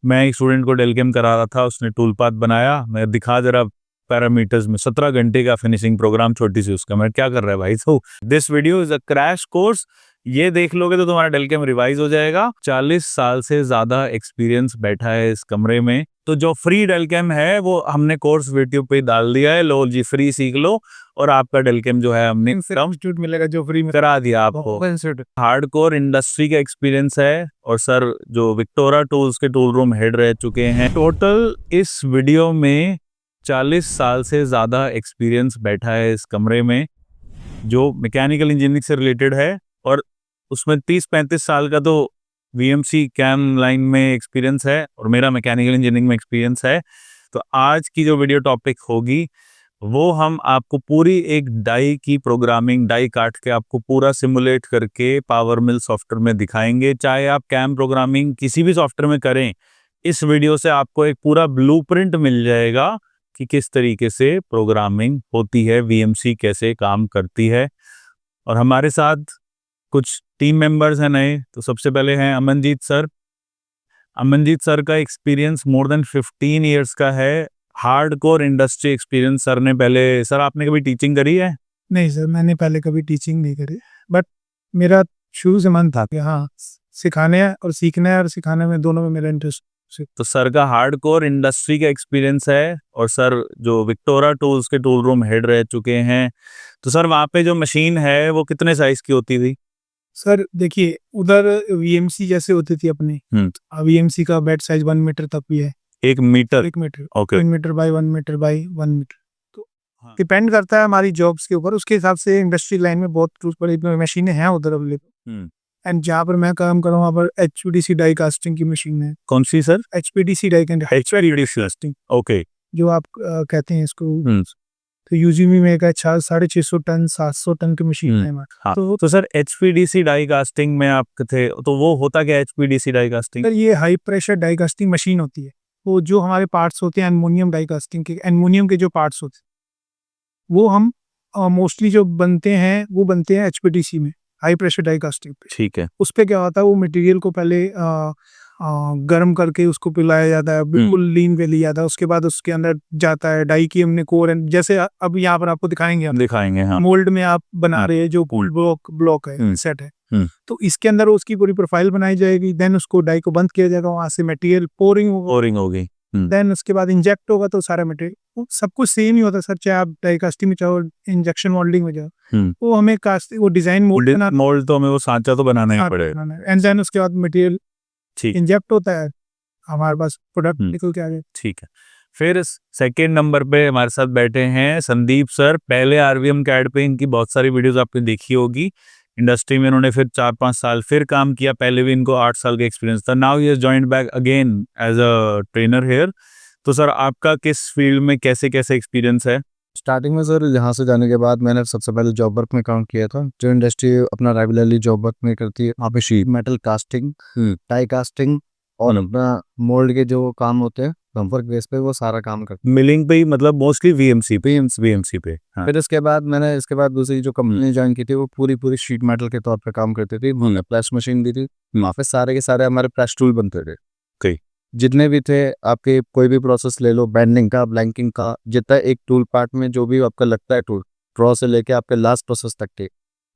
मैं एक स्टूडेंट को डेलकेम करा रहा था, उसने टूल पाथ बनाया, मैं दिखा जरा पैरामीटर्स में 17 घंटे का फिनिशिंग प्रोग्राम छोटी सी उसका। मैं क्या कर रहा है भाई? तो this video is a crash course, ये देख लोगे तो तुम्हारा डेलकेम रिवाइज हो जाएगा। 40 साल से ज्यादा एक्सपीरियंस बैठा है इस कमरे में। तो जो फ्री डेलकेम है वो हमने कोर्स यूट्यूब पे डाल दिया है, लो जी फ्री सीख लो और आपका डेलकेम जो है हमने इंस्टीट्यूट मिलेगा जो फ्री में करा दिया आपको। हार्डकोर इंडस्ट्री का एक्सपीरियंस है और सर जो विक्टोरा टूल्स के टूल रूम हेड रह चुके हैं। टोटल इस वीडियो में 40 साल से ज़्यादा एक्सपीरियंस बैठा है इस कमरे में जो मैकेनिकल इंजीनियरिंग से रिलेटेड है, और उसमें 30-35 साल का तो वीएमसी कैम लाइन में एक्सपीरियंस है और मेरा मैकेनिकल इंजीनियरिंग में एक्सपीरियंस है। तो आज की जो वीडियो टॉपिक होगी वो हम आपको पूरी एक डाई की प्रोग्रामिंग, डाई काट के आपको पूरा सिमुलेट करके पावर मिल सॉफ्टवेयर में दिखाएंगे। चाहे आप कैम प्रोग्रामिंग किसी भी सॉफ्टवेयर में करें, इस वीडियो से आपको एक पूरा ब्लूप्रिंट मिल जाएगा कि किस तरीके से प्रोग्रामिंग होती है, वीएमसी कैसे काम करती है। और हमारे साथ कुछ टीम मेंबर्स हैं नए। तो सबसे पहले हैं अमनजीत सर। अमनजीत सर का एक्सपीरियंस मोर देन 15 ईयर्स का है, हार्डकोर इंडस्ट्री एक्सपीरियंस। सर ने पहले, सर आपने कभी टीचिंग करी है? नहीं सर, मैंने पहले कभी टीचिंग नहीं करी, बट मेरा शुरू से मन था कि हाँ सिखाने और सीखना है, और सिखाने में दोनों में मेरा इंटरेस्ट। तो सर का हार्डकोर इंडस्ट्री का एक्सपीरियंस है और सर जो विक्टोरा टूल्स के टूल रूम हेड रह चुके हैं। तो सर वहाँ पे जो मशीन है वो कितने साइज की होती थी? सर देखिए, उधर वीएमसी जैसे होती थी अपनी, वीएमसी का बेड साइज 1 मीटर तक भी है। 1 metre? 1 metre, okay. 1 metre by 1 metre by 1 metre. तो डिपेंड करता है हमारी जॉब्स के ऊपर, उसके हिसाब से इंडस्ट्री लाइन में बहुत बड़ी मशीनें हैं उधर अवेलेबल। एंड जहाँ पर मैं काम कर रहा हूँ वहाँ पर एचपीडीसी डाई कास्टिंग की मशीन है। कौन सी sir? HPDC die casting, okay. जो आप कहते हैं इसको। तो यूजीमी में एक 650 टन 700 टन की मशीन है हमारे। हाँ। तो सर एचपीडीसी डाई कास्टिंग में आप थे, तो वो होता क्या है एचपीडीसी डाई कास्टिंग? सर ये high pressure die casting machine होती है। वो जो हमारे पार्ट्स होते हैं एल्युमिनियम डाई कास्टिंग के, एल्युमिनियम के जो पार्ट्स होते हैं वो हम मोस्टली जो बनते हैं वो बनते हैं एचपीडीसी में, हाई प्रेशर डाई कास्टिंग पे। ठीक है। उस पे क्या होता है, वो मटेरियल को पहले गर्म करके उसको पिलाया जाता है, बिल्कुल लीन पे लिया जाता है। उसके बाद उसके अंदर जाता है डाई की हमने कोर, जैसे अब यहाँ पर आपको दिखाएंगे हम। दिखाएंगे, हाँ। मोल्ड में आप बना रहे हैं जो पूल ब्लॉक है, सेट है। तो इसके अंदर उसकी पूरी प्रोफाइल बनाई जाएगी, देन उसको डाई को बंद किया जाएगा, वहां से मटेरियल पोरिंग होगी। देन उसके बाद इंजेक्ट होगा, तो सारा मटेरियल सब कुछ सेम ही होता है सर, चाहे आप डाई कास्टिंग में चाहो इंजेक्शन मोल्डिंग में जाओ। वो हमें वो डिजाइन मोल्ड तो हमें वो सांचा तो बनाना ही पड़ेगा, एंड देन उसके बाद मटेरियल ठीक इंजेक्ट होता है, हमारे पास प्रोडक्ट निकल के आ गया। ठीक है। फिर सेकेंड नंबर पे हमारे साथ बैठे हैं संदीप सर। पहले आरवीएम कैड पे इनकी बहुत सारी वीडियोस आपने देखी होगी। इंडस्ट्री में इन्होंने फिर 4-5 साल फिर काम किया, पहले भी इनको 8 साल का एक्सपीरियंस था। Now he has joined back again as a trainer here. तो सर आपका किस फील्ड में कैसे कैसे एक्सपीरियंस है? स्टार्टिंग में सर यहाँ से जाने के बाद मैंने सबसे पहले जॉब वर्क में काम किया था, जो इंडस्ट्री अपना रेगुलरली जॉब वर्क में करती है। वहाँ पे sheet metal casting, tie casting और अपना मोल्ड के जो काम होते हैं कंफर्ट बेस पे, वो सारा काम करते हैं मिलिंग पे ही, मतलब मोस्टली वीएमसी पे। हाँ। फिर इसके बाद दूसरी जो कंपनी ज्वाइन की थी वो पूरी शीट मेटल के तौर पे काम करती थी। उन्होंने प्रेस मशीन दी थी, वहाँ पे सारे के सारे हमारे प्रेस टूल बनते थे। जितने भी थे आपके, कोई भी प्रोसेस ले लो, बेंडिंग का, ब्लैंकिंग का, जितना एक टूल पार्ट में जो भी आपका लगता है टूल ड्रॉ से लेके आपके लास्ट प्रोसेस तक के,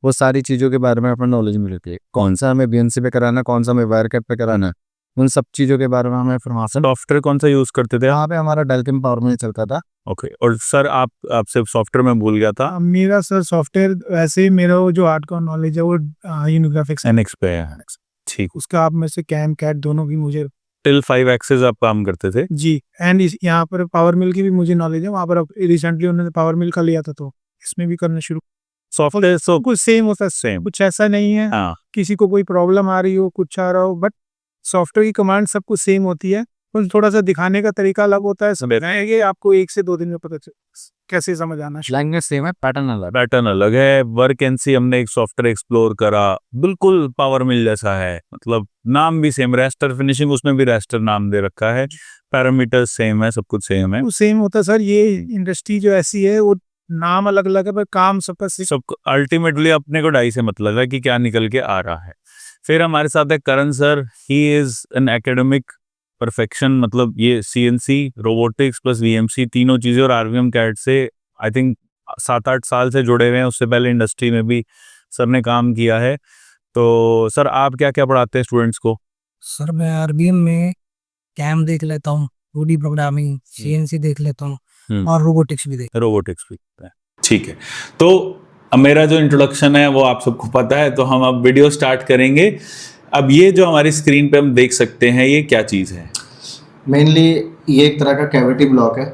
वो सारी चीज़ों के बारे में अपना नॉलेज मिलती है। कौन सा हमें बीएनसी पे कराना, कौन सा हमें वायर कट पे कराना है, उन सब चीज़ों के बारे में हमें फिर वहाँ से। सॉफ्टवेयर कौन सा यूज करते थे? वहाँ पे हमारा डेलकेम पावर में चलता था। ओके। और सर आपसे सॉफ्टवेयर में भूल गया था। मेरा सर सॉफ्टवेयर वैसे ही, मेरा वो जो हार्डकोर नॉलेज है वो यूनिग्राफिक्स एनएक्स पे है। ठीक। उसका आप में से कैम कैट दोनों भी मुझे टिल 5 एक्सेस आप काम करते थे जी। एंड यहाँ पर पावर मिल की भी मुझे नॉलेज है, वहाँ पर रिसेंटली उन्होंने पावर मिल का लिया था, तो इसमें भी करना शुरू। सॉफ्टवेयर सब कुछ सेम होता है, सेम, कुछ ऐसा नहीं है। हाँ। किसी को कोई प्रॉब्लम आ रही हो, कुछ आ रहा हो, बट सॉफ्टवेयर की कमांड सब कुछ सेम होती है, कुछ थोड़ा सा दिखाने का तरीका अलग होता है। समझाएंगे आपको 1 से 2 दिन में पता चल कैसे समझ आना। लैंग्वेज सेम है, पैटर्न अलग है। वर्क एनसी हमने एक सॉफ्टवेयर एक्सप्लोर करा, बिल्कुल पावर मिल जैसा है, मतलब नाम भी सेम, रेस्टर फिनिशिंग उसमें भी रेस्टर नाम दे रखा है, पैरामीटर सेम है, सब कुछ सेम है। वो सेम होता है सर, ये इंडस्ट्री जो ऐसी है वो नाम अलग अलग है पर काम सबका सब अल्टीमेटली अपने को डाई से मतलब है कि क्या निकल के आ रहा है। फिर हमारे साथ है Karan sir. He is an academic perfection, मतलब ये सीएनसी, रोबोटिक्स प्लस वीएमसी तीनों चीज़ें, और आरवीएम कैड से आई थिंक 7-8 साल से जुड़े हुए हैं। उससे पहले इंडस्ट्री में भी सर ने काम किया है। तो सर आप क्या क्या पढ़ाते हैं स्टूडेंट्स को? सर मैं आरबीएम में कैम देख लेता हूँ, 2D प्रोग्रामिंग, सीएनसी देख लेता हूँ और रोबोटिक्स भी देख। रोबोटिक्स भी है, ठीक है। तो अब मेरा जो इंट्रोडक्शन है वो आप सबको पता है, तो हम अब वीडियो स्टार्ट करेंगे। अब ये जो हमारी स्क्रीन पे हम देख सकते हैं, ये क्या चीज़ है? मेनली ये एक तरह का कैविटी ब्लॉक है,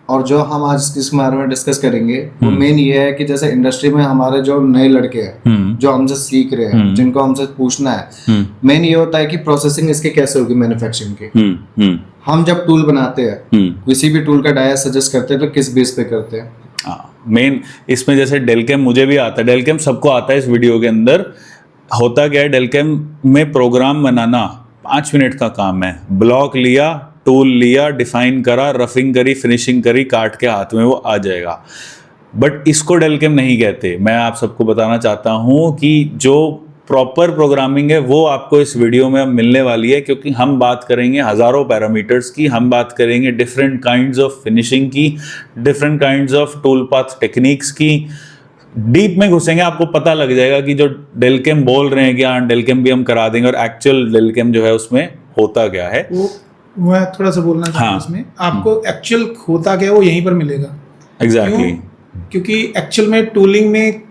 और जो हम आज इसके बारे में डिस्कस करेंगे वो मेन ये है कि जैसे इंडस्ट्री में हमारे जो नए लड़के हैं जो हमसे सीख रहे हैं, जिनको हमसे पूछना है, मेन ये होता है कि प्रोसेसिंग इसकी कैसे होगी मैन्युफैक्चरिंग की। हम जब टूल बनाते हैं, किसी भी टूल का डाया सजेस्ट करते हैं तो किस बेस पे करते हैं? मेन इसमें जैसे डेलकेम मुझे भी आता है, डेलकेम सबको आता है। इस वीडियो के अंदर होता क्या है, डेलकेम में प्रोग्राम बनाना 5 मिनट का काम है। ब्लॉक लिया, टूल लिया, डिफाइन करा, रफिंग करी, फिनिशिंग करी, काट के हाथ में वो आ जाएगा। बट इसको डेलकेम नहीं कहते। मैं आप सबको बताना चाहता हूँ कि जो प्रॉपर प्रोग्रामिंग है वो आपको इस वीडियो में अब मिलने वाली है, क्योंकि हम बात करेंगे हज़ारों पैरामीटर्स की, हम बात करेंगे डिफरेंट काइंड्स ऑफ फिनिशिंग की, different kinds of tool path techniques की। डीप में घुसेंगे, आपको पता लग जाएगा कि जो डेलकेम बोल रहे हैं कि हाँ डेलकेम भी हम करा देंगे, और एक्चुअल डेलकेम जो है उसमें होता क्या है। वो मैं थोड़ा सा बोलना चाहता हूँ इसमें, आपको एक्चुअल होता क्या है वो यहीं पर मिलेगा। एग्जैक्टली, क्योंकि एक्चुअल में टूलिंग में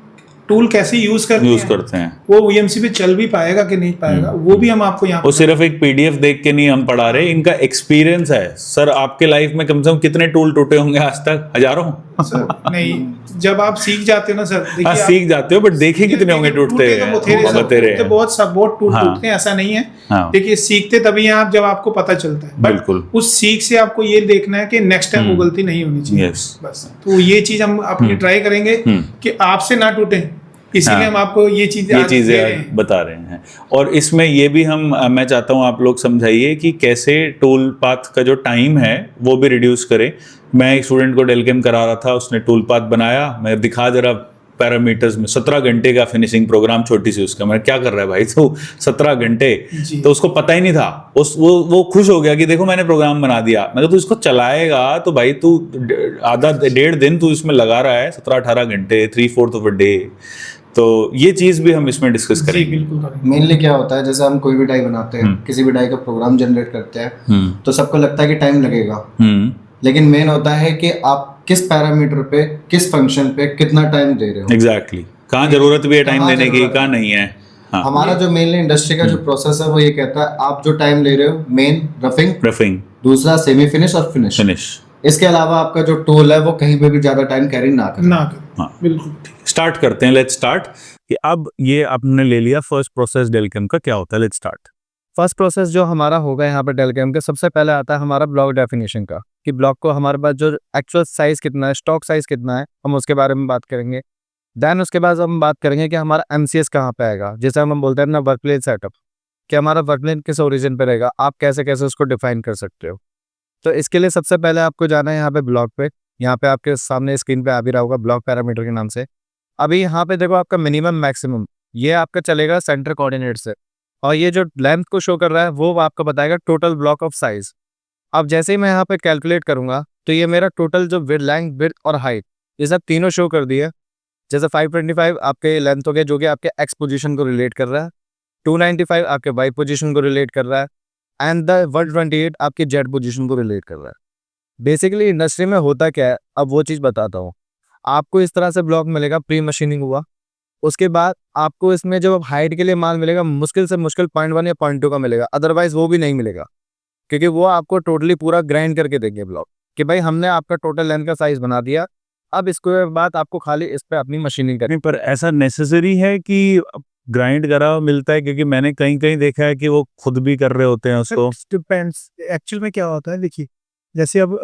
टूल कैसे यूज करते हैं वो वीएमसी पे चल भी पाएगा कि नहीं पाएगा, वो भी हम आपको यहाँ वो सिर्फ एक पीडीएफ देख के नहीं हम पढ़ा रहे, इनका एक्सपीरियंस है। सर आपके लाइफ में कम से कम कितने टूल टूटे होंगे आज तक? हजारों? सर नहीं, जब आप सीख जाते हो ना सर, हाँ सीख जाते हो, बट देखे कितने होंगे टूटते हैं? बहुत टूटते हैं, ऐसा नहीं है। देखिए सीखते तभी हैं आप जब आपको पता चलता है, बिल्कुल। उस सीख से आपको ये देखना है कि नेक्स्ट टाइम वो गलती नहीं होनी चाहिए। बस तो ये चीज हम अपनी ट्राई करेंगे कि आपसे ना टूटे, इसीलिए हम आपको ये चीजें बता रहे हैं। और इसमें ये भी मैं चाहता हूँ आप लोग समझाइए कि कैसे टूल पाथ का जो टाइम है वो भी रिड्यूस करें। मैं एक स्टूडेंट को डेलकेम करा रहा था, उसने टूल पाथ बनाया, मैं दिखा जरा पैरामीटर्स में 17 घंटे का फिनिशिंग प्रोग्राम, छोटी सी उसका। मैं क्या कर रहा है भाई तो 17 घंटे, तो उसको पता ही नहीं था। वो खुश हो गया कि देखो मैंने प्रोग्राम बना दिया। मैं तू इसको चलाएगा तो भाई तू आधा 1.5 दिन तू इसमें लगा रहा है, 17-18 घंटे, 3/4 ऑफ अ डे। तो ये चीज भी हम इसमें डिस्कस करेंगे। मेनली क्या होता है, जैसे हम कोई भी डाई बनाते हैं, किसी भी डाई का प्रोग्राम जनरेट करते हैं, तो सबको लगता है कि टाइम लगेगा, लेकिन मेन होता है कि आप किस पैरामीटर पे, किस फंक्शन पे कितना टाइम दे रहे हो। एग्जैक्टली, कहाँ जरूरत भी है टाइम देने की, कहाँ नहीं है। हमारा जो मेनली इंडस्ट्री का जो प्रोसेस है वो ये कहता है आप जो टाइम ले रहे हो, मेन रफिंग, दूसरा सेमी फिनिश और फिनिश। इसके अलावा आपका जो टूल है वो कहीं पे भी ज्यादा टाइम कैरी ना करे। बिल्कुल। स्टार्ट करते हैं, लेट्स स्टार्ट। कि अब ये आपने ले लिया फर्स्ट प्रोसेस डेलकेम का, क्या होता है? Let's start. फर्स्ट प्रोसेस जो हमारा होगा यहाँ पे डेलकेम के, सबसे पहले आता है हमारा ब्लॉक डेफिनेशन का, कि ब्लॉक को हमारे पास जो एक्चुअल साइज कितना है, स्टॉक साइज कितना है, हम उसके बारे में बात करेंगे। देन उसके बाद हम बात करेंगे कि हमारा एमसीएस कहाँ पे आएगा, जैसे हम बोलते हैं अपना वर्क प्लेन सेटअप, कि हमारा वर्क प्लेन किस ओरिजिन पे रहेगा, आप कैसे कैसे उसको डिफाइन कर सकते हो। तो इसके लिए सबसे पहले आपको जाना है यहाँ पे ब्लॉक पे। यहाँ पे आपके सामने स्क्रीन पे आ भी रहा होगा ब्लॉक पैरामीटर के नाम से। अभी यहाँ पे देखो आपका मिनिमम मैक्सिमम ये आपका चलेगा सेंटर कोऑर्डिनेट से, और ये जो लेंथ को शो कर रहा है वो आपको बताएगा टोटल ब्लॉक ऑफ साइज। अब जैसे ही मैं यहाँ पे कैलकुलेट करूंगा तो ये मेरा टोटल जो लेंथ, विड्थ और हाइट, ये सब तीनों शो कर दिए। जैसे 525 आपके लेंथ हो गया जो कि आपके एक्स पोजीशन को रिलेट कर रहा है, 295 आपके वाई पोजीशन को रिलेट कर रहा है, एंड द 128 आपकी जेड पोजीशन को रिलेट कर रहा है। बेसिकली इंडस्ट्री में होता क्या है, अब वो चीज़ बताता हूँ आपको। इस तरह से ब्लॉक मिलेगा, प्री मशीनिंग हुआ, उसके बाद आपको इसमें जो हाइट के लिए माल मिलेगा मुश्किल से मुश्किल 0.1 या 0.2 का मिलेगा, अदरवाइज वो भी नहीं मिलेगा, क्योंकि वो आपको टोटली पूरा ग्राइंड करके देंगे ब्लॉक, कि भाई हमने आपका टोटल लेंथ का साइज बना दिया, अब इसके बाद आपको खाली इस पर अपनी मशीनिंग करनी। पर ऐसा नेसेसरी है कि ग्राइंड करा हुआ मिलता है? क्योंकि मैंने कहीं कहीं देखा है कि वो खुद भी कर रहे होते हैं उसको। डिपेंड्स एक्चुअल में क्या होता है। देखिए जैसे अब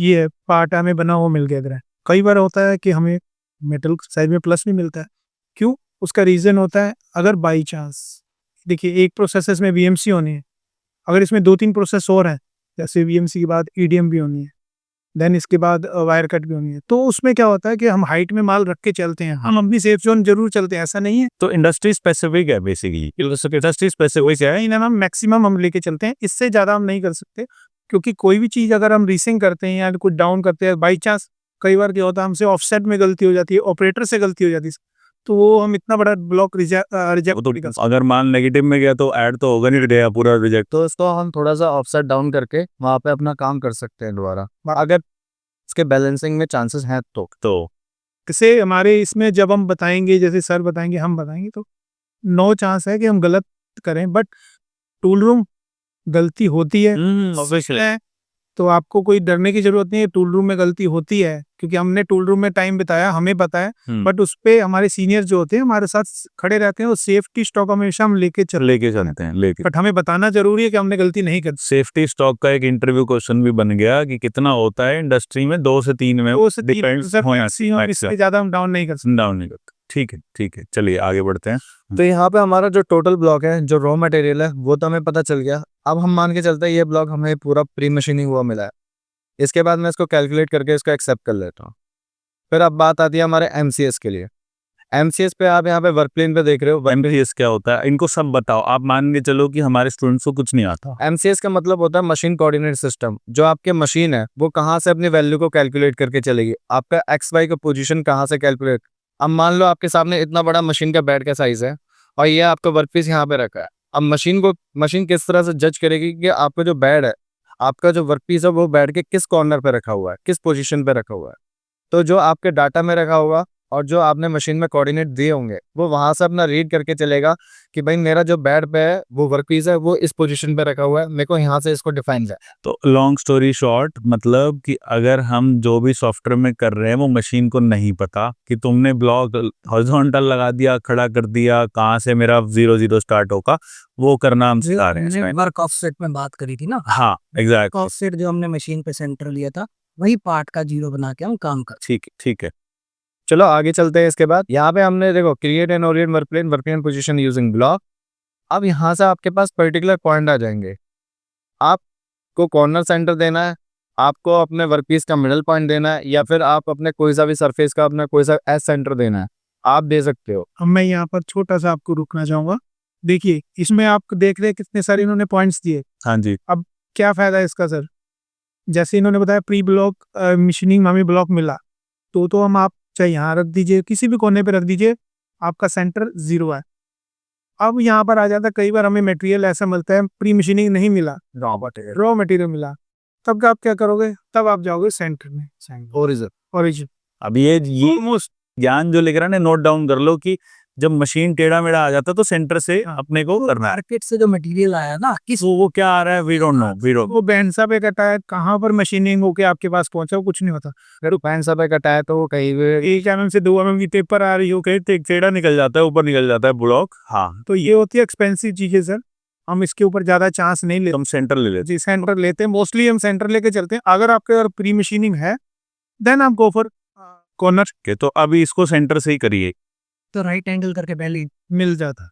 ये पार्ट हमें बना हुआ मिल गया इधर है, कई बार होता है कि हमें मेटल साइज में प्लस भी मिलता है। क्यों? उसका रीज़न होता है अगर बाई चांस, देखिए एक प्रोसेस में वीएमसी होनी है, अगर इसमें 2-3 प्रोसेस और हैं, जैसे वीएमसी के बाद ईडीएम भी होनी है, देन इसके बाद वायर कट भी होनी है। तो उसमें क्या होता है कि हम हाइट में माल रख के चलते हैं, हम अपनी सेफ जोन जरूर चलते हैं, ऐसा नहीं है। तो इंडस्ट्री स्पेसिफिक है बेसिकली, इंडस्ट्री स्पेसिफिक वैसे है इन्हें हम मैक्सिमम हम लेके चलते हैं, इससे ज़्यादा हम नहीं कर सकते, क्योंकि कोई भी चीज़ अगर हम रीसिंग करते हैं या कुछ डाउन करते हैं, बाई चांस कई बार क्या होता है हमसे ऑफसेट में गलती हो जाती है, ऑपरेटर से गलती हो जाती है, तो वो हम इतना बड़ा ब्लॉक रिजेक्ट तो नहीं कर सकते। अगर मान नेगेटिव में गया तो ऐड तो होगा नहीं, गया पूरा रिजेक्ट। तो इसको हम थोड़ा सा ऑफसेट डाउन करके वहाँ पे अपना काम कर सकते हैं दोबारा, अगर इसके बैलेंसिंग में चांसेस हैं तो जैसे हमारे इसमें जब हम बताएंगे, जैसे सर बताएंगे, हम बताएंगे, तो 9 चांस है कि हम गलत करें, बट टूल रूम गलती होती है, ऑब्वियसली। तो आपको कोई डरने की जरूरत नहीं है। टूल रूम में गलती होती है क्योंकि हमने टूल रूम में टाइम बिताया, हमें पता है, बट उस पे हमारे सीनियर जो होते हैं हमारे साथ खड़े रहते हैं, और सेफ्टी स्टॉक हमेशा हम लेके चलते हैं, बट हमें बताना जरूरी है कि हमने गलती नहीं कर। सेफ्टी स्टॉक का एक इंटरव्यू क्वेश्चन भी बन गया कि कितना होता है इंडस्ट्री में, 2 से 3 में, 2 से 3 डिपेंड्स, इससे ज्यादा हम डाउन नहीं कर सकते। डाउन नहीं करते। ठीक है, चलिए आगे बढ़ते हैं। तो यहाँ पे हमारा जो टोटल ब्लॉक है, जो रॉ मटेरियल है, वो तो हमें पता चल गया। अब हम मान के चलते हैं ये ब्लॉक हमें पूरा प्री मशीनिंग हुआ मिला है। इसके बाद मैं इसको कैलकुलेट करके इसको एक्सेप्ट कर लेता हूँ। फिर अब बात आती है हमारे एमसीएस के लिए। एमसीएस पे आप यहाँ पे वर्क प्लेन पे देख रहे हो। एमसीएस क्या होता है, इनको सब बताओ। आप मान के चलो कि हमारे स्टूडेंट्स को कुछ नहीं आता। एमसीएस का मतलब होता है मशीन कोऑर्डिनेट सिस्टम। जो आपके मशीन है वो कहाँ से अपनी वैल्यू को कैलकुलेट करके चलेगी, आपका एक्स वाई का पोजीशन कहाँ से कैलकुलेट। अब मान लो आपके सामने इतना बड़ा मशीन का बेड का साइज है और ये आपका वर्कपीस यहाँ पे रखा है। अब मशीन किस तरह से जज करेगी कि आपका जो बेड है, आपका जो वर्कपीस है, वो बेड के किस कॉर्नर पे रखा हुआ है, किस पोजीशन पे रखा हुआ है। तो जो आपके डाटा में रखा होगा और जो आपने मशीन में कोऑर्डिनेट दिए होंगे, वो वहां से अपना रीड करके चलेगा कि भाई मेरा जो बेड पे है वो वर्कपीस है, वो इस पोजीशन पे रखा हुआ है, मेरे को यहाँ से इसको डिफाइन है। तो लॉन्ग स्टोरी शॉर्ट, मतलब कि अगर हम जो भी सॉफ्टवेयर में कर रहे हैं वो मशीन को नहीं पता कि तुमने ब्लॉक हॉरिजॉन्टल लगा दिया, खड़ा कर दिया, कहाँ से मेरा 0 स्टार्ट होगा, वो करना हम सिखा रहे हैं। वर्क ऑफसेट में बात करी थी ना। हाँ एग्जैक्ट, ऑफसेट जो हमने मशीन पे सेंटर लिया था, वही पार्ट का 0 बना के हम काम कर। ठीक है। चलो आगे चलते हैं। इसके बाद यहाँ पे हमने देखो create and orient work plane position using block. अब यहाँ से आपके पास पर्टिकुलर पॉइंट आ जाएंगे। आपको कॉर्नर सेंटर देना है, आपको अपने वर्कपीस का मिडल पॉइंट देना है, या फिर आप अपने कोई सा भी सरफेस का अपना कोई सा एस सेंटर देना है, आप दे सकते हो। अब मैं यहाँ पर छोटा सा आपको रुकना चाहूंगा। देखिए इसमें आप देख रहे हैं कितने सारे इन्होंने पॉइंट्स दिए। हाँ जी। अब क्या फायदा है इसका सर, जैसे इन्होंने बताया प्री ब्लॉक मशीनिंग हमें ब्लॉक मिला, तो हम आप चाहे यहाँ रख दीजिए, किसी भी कोने पे रख दीजिए, आपका सेंटर 0 है। अब यहाँ पर आ जाता है, कई बार हमें मटेरियल ऐसा मिलता है प्री मशीनिंग नहीं मिला, रॉ मटेरियल मिला, तब आप क्या करोगे, तब आप जाओगे सेंटर में, ओरिजिन। अब ये ज्ञान जो लिख रहा है ना, नोट डाउन कर लो कि जब मशीन टेढ़ा मेढ़ा आ जाता तो सेंटर से अपने को करना है। मार्केट से जो मटेरियल आया ना, किस वो क्या आ रहा है, वी डोंट नो। वो बैंसा पे कटा है, कहाँ पर मशीनिंग होके आपके पास पहुंचा, वो कुछ नहीं होता। अगर पैंसा पे कटा है तो वो कहीं भी 1 mm से 2 mm की टेपर आ रही हो, कहीं टेढ़ा निकल जाता है, ऊपर निकल जाता है ब्लॉक। हाँ, तो ये होती है एक्सपेंसिव चीजें सर, हम इसके ऊपर ज्यादा चांस नहीं लेते। हम सेंटर ले लेते जी सेंटर लेते हैं, मोस्टली हम सेंटर लेके चलते हैं। अगर आपके अगर प्री मशीनिंग है देन आप गो फॉर कॉर्नर के। तो अभी इसको सेंटर से ही करिए, तो राइट एंगल करके पहले मिल जाता।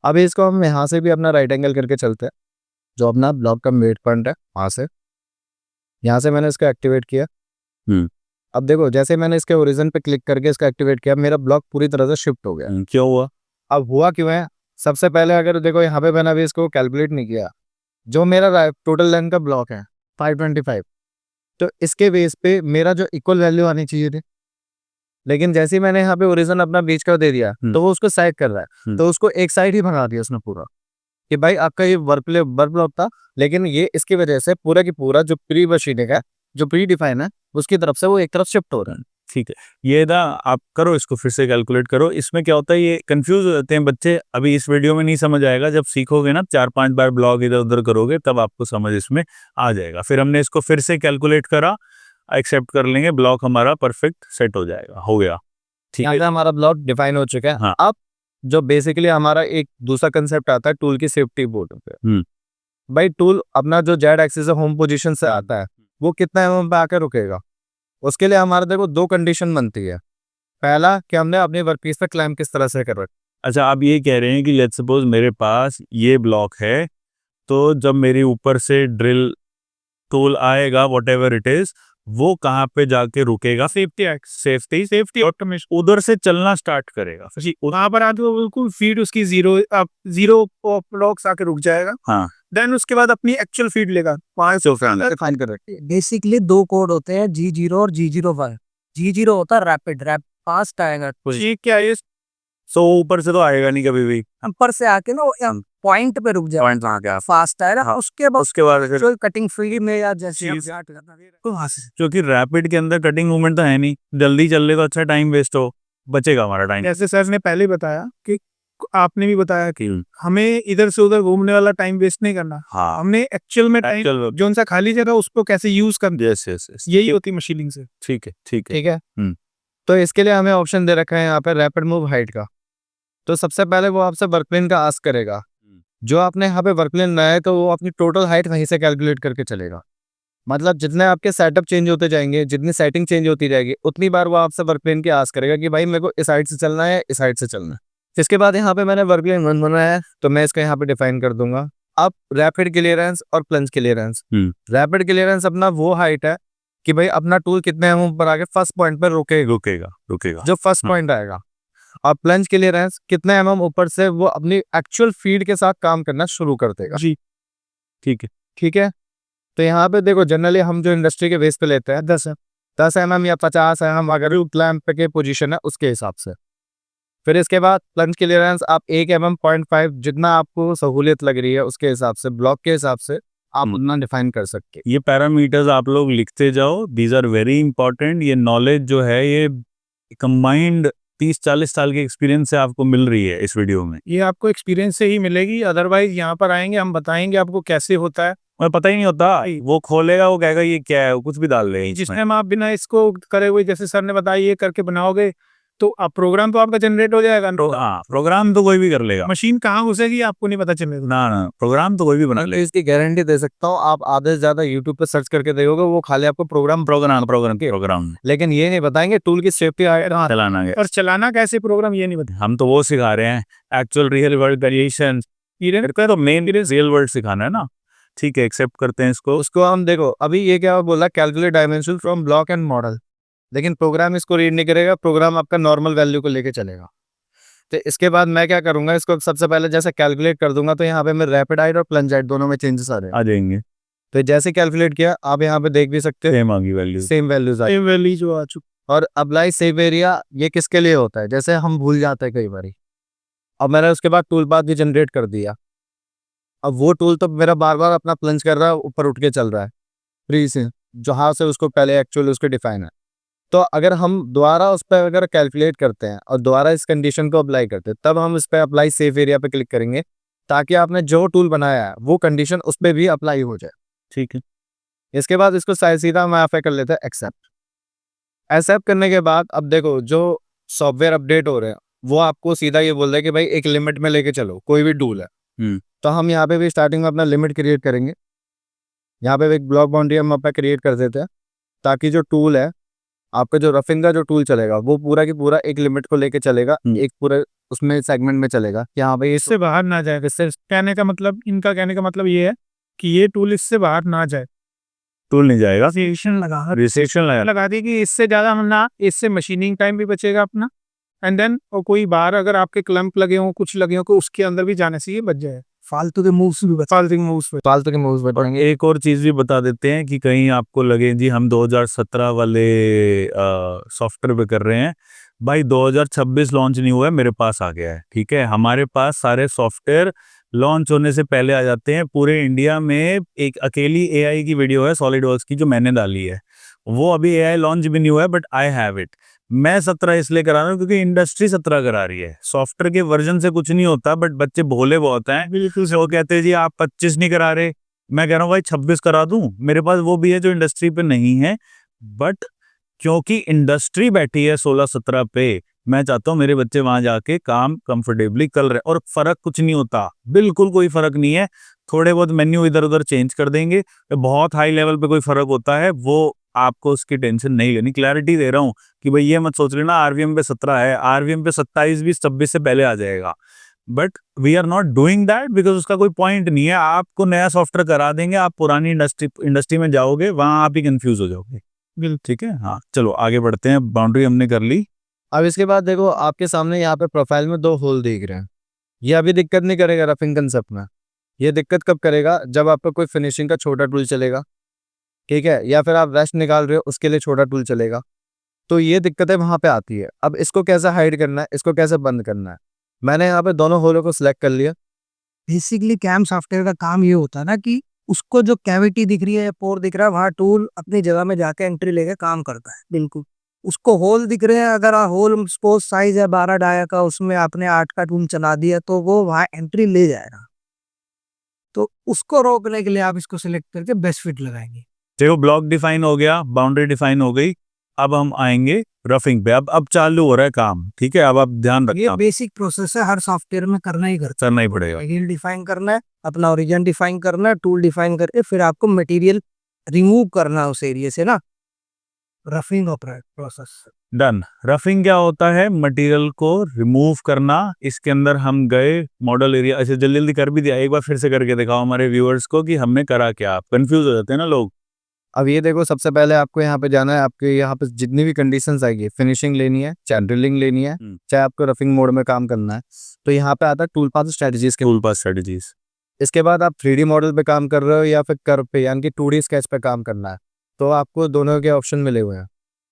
अभी इसको हम यहाँ से भी अपना राइट एंगल करके चलते हैं। जो अपना ब्लॉक का मिड पॉइंट है वहाँ से मैंने इसको एक्टिवेट किया। अब देखो जैसे मैंने इसके ओरिजिन पे क्लिक करके इसको एक्टिवेट किया, मेरा ब्लॉक पूरी तरह से शिफ्ट हो गया। क्यों हुआ? अब हुआ क्यों है, सबसे पहले अगर देखो यहाँ पे मैंने अभी इसको कैलकुलेट नहीं किया। जो मेरा टोटल लेंथ का ब्लॉक है 525, तो इसके बेस पे मेरा जो इक्वल वैल्यू आनी चाहिए थी, लेकिन जैसे ही मैंने यहाँ पे ओरिजिन अपना बीच का दे दिया तो वो उसको साइड कर रहा है, तो उसको एक साइड ही भगा दिया उसने पूरा कि भाई आपका ये वर्क ब्लॉक था, लेकिन ये इसकी वजह से पूरा की पूरा जो प्री मशीनिंग है, जो प्री डिफाइन है, उसकी तरफ से वो एक तरफ शिफ्ट हो रहा है। ठीक है, ये ना आप करो, इसको फिर से कैलकुलेट करो। इसमें क्या होता है, ये कंफ्यूज हो जाते हैं बच्चे। अभी इस वीडियो में नहीं समझ आएगा, जब सीखोगे ना 4-5 बार ब्लॉक इधर उधर करोगे तब आपको समझ इसमें आ जाएगा। फिर हमने इसको फिर से कैलकुलेट करा, एक्सेप्ट कर लेंगे, ब्लॉक हमारा परफेक्ट सेट हो जाएगा, हो गया। ठीक है, हमारा ब्लॉक डिफाइन हो चुका है। हाँ। अब जो बेसिकली हमारा एक दूसरा कंसेप्ट आता है टूल की सेफ्टी बोर्ड पे। भाई टूल अपना जो जेड एक्सिस होम पोजीशन से आता है, वो कितना एमएम पे आकर रुकेगा, उसके लिए हमारे देखो 2 कंडीशन बनती है। पहला कि हमने अपने वर्कपीस पे क्लाइंब किस तरह से कर रखा। अच्छा, आप ये कह रहे हैं कि लेट्स सपोज मेरे पास ये ब्लॉक है, तो जब मेरे ऊपर से ड्रिल टूल आएगा व्हाटएवर इट इज, वो कहाँ पे जाके रुकेगा, सेफ्टी ऑटोमेशन उधर से चलना स्टार्ट करेगा। वहां पर आके वो बिल्कुल फीड उसकी जीरो ब्लॉक्स आके रुक जाएगा। हाँ, देन उसके बाद अपनी एक्चुअल फीड लेगा वहां से फाइन कर रखे। बेसिकली दो कोड होते हैं, G0 और G01। G0 होता है रैपिड फास्ट आएगा, ठीक क्या है सो ऊपर से तो आएगा नहीं कभी भी, ऊपर से आके ना पॉइंट पे रुक जाए, पॉइंट वहाँ के फास्ट आएगा। हाँ, उसके बाद उसके बाद फिर जो कटिंग फ्री में या जैसे चीज- क्योंकि रैपिड के अंदर कटिंग मूवमेंट तो है नहीं, जल्दी चल ले तो अच्छा टाइम वेस्ट हो, बचेगा हमारा टाइम। जैसे सर ने पहले बताया कि आपने भी बताया कि हमें इधर से उधर घूमने वाला टाइम वेस्ट नहीं करना, हाँ, हमने एक्चुअल में टाइम चलो जो सा खाली जगह उसको कैसे यूज करना, यस यस यस, यही होती मशीनिंग से। ठीक है ठीक है। ठीक है। हम्म। तो इसके लिए हमें ऑप्शन दे रखा है यहाँ पे रैपिड मूव हाइट का। तो सबसे पहले वो आपसे वर्क प्लेन का आस्क करेगा। जो आपने यहाँ पे वर्क प्लेन बनाया है तो वो अपनी टोटल हाइट वहीं से कैलकुलेट करके चलेगा। मतलब जितने आपके सेटअप चेंज होते जाएंगे, जितनी सेटिंग चेंज होती जाएगी, उतनी बार वो आपसे वर्क प्लेन की आस्क करेगा कि भाई मेरे को इस साइड से चलना है, इस साइड से चलना है। इसके बाद यहाँ पे मैंने वर्क प्लेन 1 बनाया है तो मैं इसको यहाँ पे डिफाइन कर दूंगा। अब रैपिड क्लियरेंस और प्लंज क्लियरेंस। रैपिड क्लियरेंस अपना वो हाइट है कि भाई अपना टूल कितने एमएम पर आके फर्स्ट पॉइंट पर रुकेगा जो फर्स्ट पॉइंट आएगा। और प्लंज क्लियरेंस कितने एमएम ऊपर से वो अपनी एक्चुअल फीड के साथ काम करना शुरू कर देगा। जी ठीक है। तो यहाँ पे देखो जनरली हम जो इंडस्ट्री के बेस पे लेते हैं 10 एमएम या 50 एमएम अगर क्लैंप के पोजीशन है उसके हिसाब से। फिर इसके बाद प्लंज क्लियरेंस आप 1 mm 0.5 जितना आपको सहूलियत लग रही है उसके हिसाब से, ब्लॉक के हिसाब से आप उतना डिफाइन कर सकते हैं। ये पैरामीटर्स आप लोग लिखते जाओ, दीज आर वेरी इंपॉर्टेंट। ये नॉलेज जो है ये कंबाइंड 30-40 साल के एक्सपीरियंस से आपको मिल रही है इस वीडियो में। ये आपको एक्सपीरियंस से ही मिलेगी, अदरवाइज यहाँ पर आएंगे हम बताएंगे आपको कैसे होता है, और पता ही नहीं होता, वो खोलेगा वो कहेगा ये क्या है, वो कुछ भी डाल देगा इसमें। जिसमें आप बिना इसको करे हुए जैसे सर ने बताया ये करके बनाओगे तो आप प्रोग्राम तो आपका जनरेट हो जाएगा। हाँ, प्रोग्राम तो कोई भी कर लेगा, मशीन कहाँ घुसेगी आपको नहीं पता चलेगा। ना प्रोग्राम तो कोई भी बना तो लेगा। इसकी गारंटी दे सकता हूँ, आप आधे से ज्यादा यूट्यूब पे सर्च करके देखोगे वो खाली आपको प्रोग्राम लेकिन ये नहीं बताएंगे टूल की सेफ्टी चलाना है और चलाना कैसे प्रोग्राम ये नहीं बताया। हम तो वो सिखा रहे हैं एक्चुअल रियल वर्ल्ड वेरिएशन, तो मेन रियल वर्ल्ड सिखाना है ना। ठीक है, एक्सेप्ट करते हैं इसको। उसको हम देखो अभी ये क्या बोला, calculate dimension from block and model, लेकिन प्रोग्राम इसको रीड नहीं करेगा, प्रोग्राम आपका नॉर्मल वैल्यू को लेके चलेगा। तो इसके बाद मैं क्या करूंगा, इसको सबसे पहले जैसे कैलकुलेट कर दूंगा तो यहाँ पे मैं रैपिड हाइट और प्लंज हाइट दोनों में चेंजेस आ जाएंगे। तो जैसे कैलकुलेट किया आप यहाँ पे देख भी सकते हो सेम आ गई वैल्यू, सेम वैल्यूज आई। वैल्यू जो आ चुकी। और अप्लाई सेव एरिया ये किसके लिए होता है, जैसे हम भूल जाते हैं कई बार। अब मैंने उसके बाद टूल पाथ भी जनरेट कर दिया। अब वो टूल तो मेरा बार बार अपना प्लंज कर रहा है, ऊपर उठ के चल रहा है फ्री से, जहाँ से उसको पहले एक्चुअल उसके डिफाइन है। तो अगर हम दोबारा उस पर अगर कैलकुलेट करते हैं और दोबारा इस कंडीशन को अप्लाई करते हैं तब हम इस पर अप्लाई सेफ एरिया पे क्लिक करेंगे ताकि आपने जो टूल बनाया है वो कंडीशन उस पर भी अप्लाई हो जाए। ठीक है। इसके बाद इसको सीधा मैं कर लेते हैं एक्सेप्ट करने के बाद अब देखो जो सॉफ्टवेयर अपडेट हो रहे हैं वो आपको सीधा ये बोल रहे हैं कि भाई एक लिमिट में लेके चलो, कोई भी टूल है। तो हम यहाँ पे भी स्टार्टिंग में अपना लिमिट क्रिएट करेंगे। यहाँ पे एक ब्लॉक बाउंड्री हम अपना क्रिएट कर देते हैं ताकि जो टूल है आपका, जो रफिंग का जो टूल चलेगा वो पूरा की पूरा एक लिमिट को लेके चलेगा, एक पूरे उसमें सेगमेंट में चलेगा कि हाँ भाई इससे बाहर ना जाए। इससे कहने का मतलब, इनका कहने का मतलब ये है कि ये टूल इससे बाहर ना जाए, टूल नहीं जाएगा, रिस्ट्रिक्शन लगा दी कि इससे ज्यादा हम ना, इससे मशीनिंग टाइम भी बचेगा अपना, एंड देन और कोई बाहर अगर आपके क्लम्प लगे हों, कुछ लगे हों, उसके अंदर भी जाने से ये बच जाए। फालतू के मूव्स भी फालतू के मूव्स बताएंगे। एक और चीज भी बता देते हैं कि कहीं आपको लगे जी हम 2017 वाले सॉफ्टवेयर पे कर रहे हैं, भाई 2026 लॉन्च नहीं हुआ है, मेरे पास आ गया है। ठीक है, हमारे पास सारे सॉफ्टवेयर लॉन्च होने से पहले आ जाते हैं। पूरे इंडिया में एक अकेली एआई की वीडियो है सॉलिडवर्क्स की जो मैंने डाली है, वो अभी एआई लॉन्च भी नहीं हुआ है, बट आई हैव इट। मैं 17 इसलिए करा रहा हूँ क्योंकि इंडस्ट्री 17 करा रही है। सॉफ्टवेयर के वर्जन से कुछ नहीं होता, बट बच्चे भोले बहुत हैं, बिल्कुल से वो कहते हैं जी आप 25 नहीं करा रहे, मैं कह रहा हूँ भाई 26 करा दूं। मेरे पास वो भी है जो इंडस्ट्री पे नहीं है, बट क्योंकि इंडस्ट्री बैठी है 16-17 पे, मैं चाहता हूँ मेरे बच्चे वहां जाके काम कंफर्टेबली कर रहे हैं। और फर्क कुछ नहीं होता, बिल्कुल कोई फर्क नहीं है। थोड़े बहुत मेन्यू इधर उधर चेंज कर देंगे, बहुत हाई लेवल पे कोई फर्क होता है वो आपको उसकी टेंशन नहीं लेनी। क्लैरिटी दे रहा हूँ कि भाई ये मत सोच लेना आरवीएम पे 17 है, आरवीएम पे 27-26 से पहले आ जाएगा, but we are not doing that because उसका कोई पॉइंट नहीं है। आपको नया सॉफ्टवेयर करा देंगे, आप पुरानी इंडस्ट्री में जाओगे, वहां आप ही कंफ्यूज हो जाओगे। बिल्कुल। ठीक है, हाँ चलो आगे बढ़ते हैं। बाउंड्री हमने कर ली। अब इसके बाद देखो आपके सामने यहाँ पे प्रोफाइल में 2 होल दिख रहे हैं। ये अभी दिक्कत नहीं करेगा रफिंग कंसेप्ट में। ये दिक्कत कब करेगा, जब आपका कोई फिनिशिंग का छोटा टूल चलेगा, ठीक है, या फिर आप रेस्ट निकाल रहे हो उसके लिए छोटा टूल चलेगा, तो ये दिक्कतें वहां पे आती है। अब इसको कैसे हाइड करना है, इसको कैसे बंद करना है, मैंने यहाँ पे दोनों होलों को सिलेक्ट कर लिया। बेसिकली कैम सॉफ्टवेयर का काम ये होता है ना कि उसको जो कैविटी दिख रही है या पोर दिख रहा है वहाँ टूल अपनी जगह में जाके एंट्री लेके काम करता है। बिल्कुल उसको होल दिख रहे हैं, अगर होल सपोज साइज है 12 डाया का, उसमें आपने 8 का टूल चला दिया तो वो वहाँ एंट्री ले जाएगा। तो उसको रोकने के लिए आप इसको सिलेक्ट करके बेस्ट फिट लगाएंगे। देखो ब्लॉक डिफाइन हो गया, बाउंड्री डिफाइन हो गई। अब हम आएंगे रफिंग पे। अब चालू हो रहा है काम, ठीक है। अब आप ध्यान ये रखना, बेसिक प्रोसेस है, हर सॉफ्टवेयर में करना ही करना ही पड़ेगा। मटेरियल डिफाइन करना है, अपना ओरिजिन डिफाइन करना है, टूल डिफाइन करके फिर आपको मटेरियल रिमूव करना है उस एरिया से ना, रफिंग प्रोसेस। डन। रफिंग क्या होता है, मटेरियल को रिमूव करना। इसके अंदर हम गए मॉडल एरिया, ऐसे जल्दी जल्दी कर भी दिया, एक बार फिर से करके दिखाओ हमारे व्यूअर्स को कि हमने करा क्या। कंफ्यूज हो जाते हैं ना लोग। अब ये देखो सबसे पहले आपको यहाँ पे जाना है, आपके यहाँ पे जितनी भी कंडीशंस आएगी, फिनिशिंग लेनी है, चाहे ड्रिलिंग लेनी है, चाहे आपको रफिंग मोड में काम करना है, तो यहाँ पे आता है टूल पाथ स्ट्रेटजीज के टूल पाथ स्ट्रेटजीज। इसके बाद आप 3D मॉडल पे काम कर रहे हो या फिर कर्व पे यानी कि 2D स्केच पे काम करना है, तो आपको दोनों के ऑप्शन मिले हुए हैं।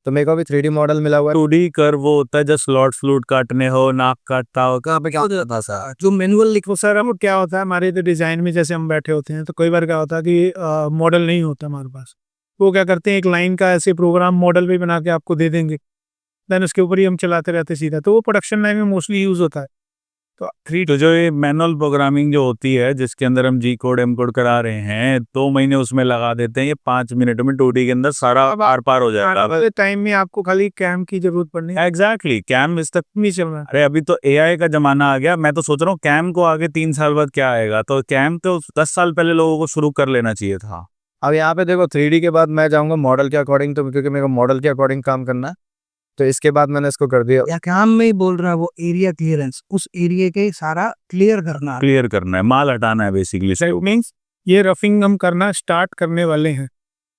तो मेरे को अभी 3D मॉडल मिला हुआ है। 2D कर्व वो होता है जब स्लॉट फ्लूट काटने हो, नाक काटता हो, कहाँ पे क्या होता था सर? जो मैनुअल लिखो सर, हम क्या होता है हमारे तो डिजाइन में जैसे हम बैठे होते हैं तो कई बार क्या होता है कि मॉडल नहीं होता हमारे पास। वो क्या करते हैं, एक लाइन का ऐसे प्रोग्राम मॉडल पे बना के आपको दे देंगे, देन उसके ऊपर ही हम चलाते रहते सीधा। तो वो प्रोडक्शन लाइन में मोस्टली यूज होता है। तो जो ये मैनुअल प्रोग्रामिंग जो होती है जिसके अंदर हम जी कोड एम कोड करा रहे हैं, 2 महीने उसमें लगा देते हैं, ये 5 मिनट में 2D के अंदर सारा आर पार हो जाएगा। टाइम में आपको खाली कैम की जरूरत पड़नी है। एग्जैक्टली, कैम इस तक नहीं चल रहा। अरे अभी तो एआई का जमाना आ गया। मैं तो सोच रहा हूँ कैम को आगे 3 साल बाद क्या आएगा, तो कैम तो 10 साल पहले लोगों को शुरू कर लेना चाहिए था। अब यहाँ पे देखो 3D के बाद मैं जाऊँगा मॉडल के अकॉर्डिंग, तो क्योंकि मेरे को मॉडल के अकॉर्डिंग काम करना है, तो इसके बाद मैंने इसको कर दिया। या काम में ही बोल रहा है वो एरिया क्लियरेंस, उस एरिया के सारा क्लियर करना है, माल हटाना है बेसिकली। मीन्स ये रफिंग हम करना स्टार्ट करने वाले हैं।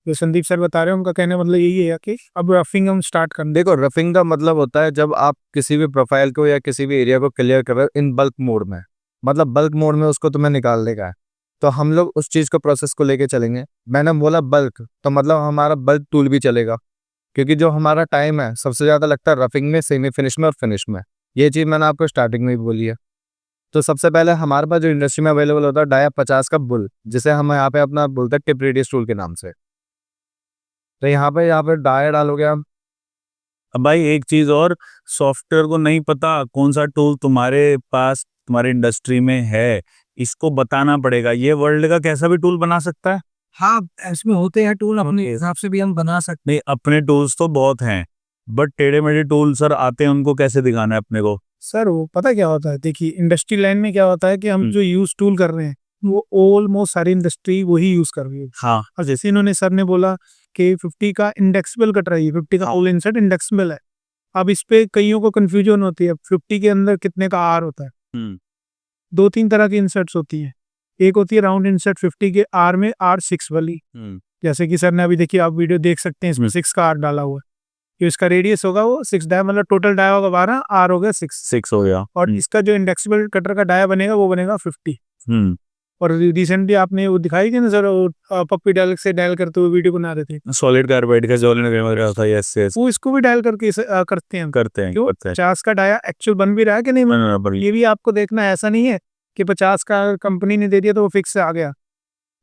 जो संदीप सर बता रहे हैं उनका कहने मतलब यही है कि अब रफिंग हम स्टार्ट करने। देखो रफिंग का मतलब होता है जब आप किसी भी प्रोफाइल को या किसी भी एरिया को क्लियर कर रहे हो इन बल्क मोड में, मतलब बल्क मोड में उसको तुम्हें निकालने का है, तो हम लोग उस चीज को प्रोसेस को लेके चलेंगे। मैंने बोला बल्क, तो मतलब हमारा बल्क टूल भी चलेगा, क्योंकि जो हमारा टाइम है सबसे ज्यादा लगता है रफिंग में, सेमी फिनिश में और फिनिश में। ये चीज मैंने आपको स्टार्टिंग में ही बोली है। तो सबसे पहले हमारे पास जो इंडस्ट्री में अवेलेबल होता है डाया 50 का बुल, जिसे हम यहाँ पे अपना बोलते हैं टिप रेडियस टूल के नाम से। तो यहाँ पे डाया डालोगे आप। अब भाई एक चीज और, सॉफ्टवेयर को नहीं पता कौन सा टूल तुम्हारे पास तुम्हारे इंडस्ट्री में है, इसको बताना पड़ेगा। ये वर्ल्ड का कैसा भी टूल बना सकता है। हाँ इसमें होते हैं टूल, अपने हिसाब से भी हम बना सकते नहीं, अपने टूल्स तो बहुत हैं, बट टेढ़े मेढ़े टूल सर आते हैं, उनको कैसे दिखाना है अपने को। सर वो पता क्या होता है, देखिए इंडस्ट्री लाइन में क्या होता है कि हम जो यूज टूल कर रहे हैं वो ऑलमोस्ट सारी इंडस्ट्री वही यूज कर रही है। हाँ, और जैसे इन्होंने सर ने बोला कि 50 का इंडेक्सेबल कट रही है, 50 का ऑल इंसर्ट इंडेक्सेबल है। अब इस पे कईयों को कंफ्यूजन होती है 50 के अंदर कितने का आर होता है। 2-3 तरह की इंसर्ट्स होती है। एक होती है राउंड इंसर्ट 50 के आर में R6 वाली, जैसे कि सर ने अभी देखिए आप वीडियो देख सकते हैं, इसमें 6 का आर डाला हुआ है। कि इसका रेडियस होगा वो 6 डाया, मतलब टोटल डाया होगा 12, आर हो गया 6 हो गया। और इसका जो इंडेक्सेबल कटर का डाया बनेगा वो बनेगा 50। और रिसेंटली आपने वो दिखाई थी ना सर, पप्पी डायल से डायल करते हुए वीडियो बना रहे थे, सॉलिड कार्बाइड का था। यस यस, वो इसको भी डायल करके करते हैं। क्यों 50 का डाया एक्चुअल बन भी रहा है कि नहीं, ये भी आपको देखना है। ऐसा नहीं है कि 50 का कंपनी ने दे दिया तो वो फिक्स से आ गया,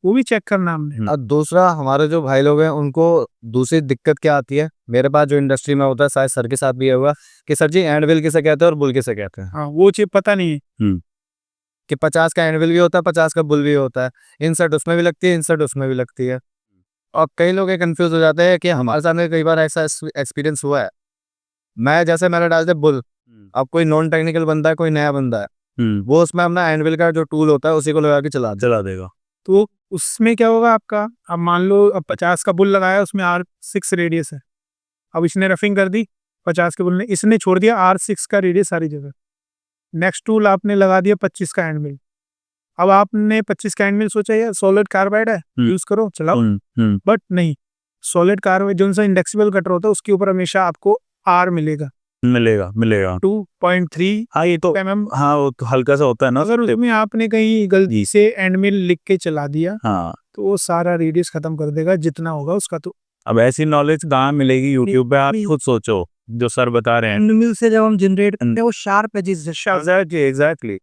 वो भी चेक करना हमने। और दूसरा हमारे जो भाई लोग हैं उनको दूसरी दिक्कत क्या आती है, मेरे पास जो इंडस्ट्री में होता है, शायद सर के साथ भी हुआ कि सर जी एंडविल किसे कहते हैं और बुल किसे कहते हैं। हाँ, वो चीज पता नहीं है कि 50 का एंडविल भी होता है, 50 का बुल भी होता है, इंसर्ट उसमें भी लगती है, इंसर्ट उसमें भी लगती है। और कई लोग कंफ्यूज हो जाते हैं कि हमारे सामने कई बार ऐसा एक्सपीरियंस हुआ है। मैं जैसे मैंने डाल दिया बुल, अब कोई नॉन टेक्निकल बंदा है, कोई नया बंदा है, वो उसमें अपना एंडविल का जो टूल होता है उसी को लगा के चला देगा। तो उसमें क्या होगा आपका, अब मान लो अब 50 का बुल लगाया, उसमें R6 रेडियस है। अब इसने रफिंग कर दी 50 के बुल ने, इसने छोड़ दिया R6 का रेडियस सारी जगह। नेक्स्ट टूल आपने लगा दिया 25 का एंडमिल। अब आपने 25 का एंडमिल सोचा यार सॉलिड कार्बाइड है, यूज करो चलाओ, बट नहीं, सॉलिड कार्बाइड जो सा इंडेक्सिबल कटर होता है उसके ऊपर हमेशा आपको आर मिलेगा मिलेगा 2.3 हाँ ये तो mm। हाँ वो तो हल्का सा होता है ना अगर उसमें आपने कहीं गलती से एंड में लिख के चला दिया हाँ। तो वो सारा रेडियस खत्म कर देगा जितना होगा उसका। तो अब ऐसी नॉलेज कहाँ मिलेगी यूट्यूब पे, आप नहीं। खुद सोचो जो सर बता रहे हैं। मिल से जब हम जनरेट करते हैं वो sharp edges exactly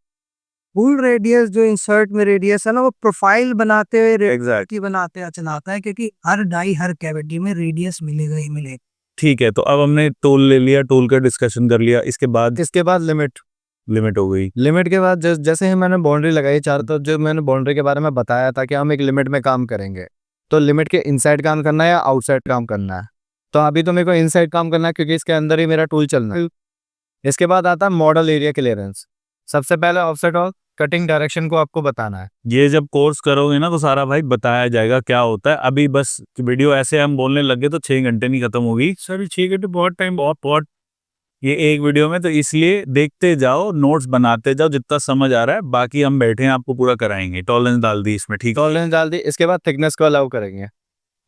full radius जो इंसर्ट में रेडियस है ना वो प्रोफाइल बनाते हुए एग्जैक्ट की बनाते हुए चलाता है, क्योंकि हर डाई हर कैविटी में रेडियस मिलेगा ही मिलेगा। ठीक है। तो अब हमने टूल ले लिया, टूल का डिस्कशन कर लिया, इसके बाद लिमिट हो गई। लिमिट के बाद जैसे ही मैंने बाउंड्री लगाई चारों तरफ, जो मैंने बाउंड्री के बारे में बताया था कि हम एक लिमिट में काम करेंगे, तो लिमिट के इनसाइड काम करना है या आउटसाइड काम करना है। तो अभी तो मेरे को इनसाइड काम करना है क्योंकि इसके अंदर ही मेरा टूल चलना है। इसके बाद आता है मॉडल एरिया क्लियरेंस। सबसे पहले ऑफसेट और कटिंग डायरेक्शन को आपको बताना है। ये जब कोर्स करोगे ना तो सारा भाई बताया जाएगा क्या होता है। अभी बस वीडियो ऐसे हम बोलने लगे तो 6 घंटे नहीं खत्म होगी सर 6 घंटे बहुत टाइम, बहुत ये एक वीडियो में। तो इसलिए देखते जाओ, नोट्स बनाते जाओ, जितना समझ आ रहा है बाकी हम बैठे हैं आपको पूरा कराएंगे। टॉलरेंस डाल दी इसमें, ठीक है। टॉलरेंस डाल दी। इसके बाद थिकनेस को अलाउ करेंगे।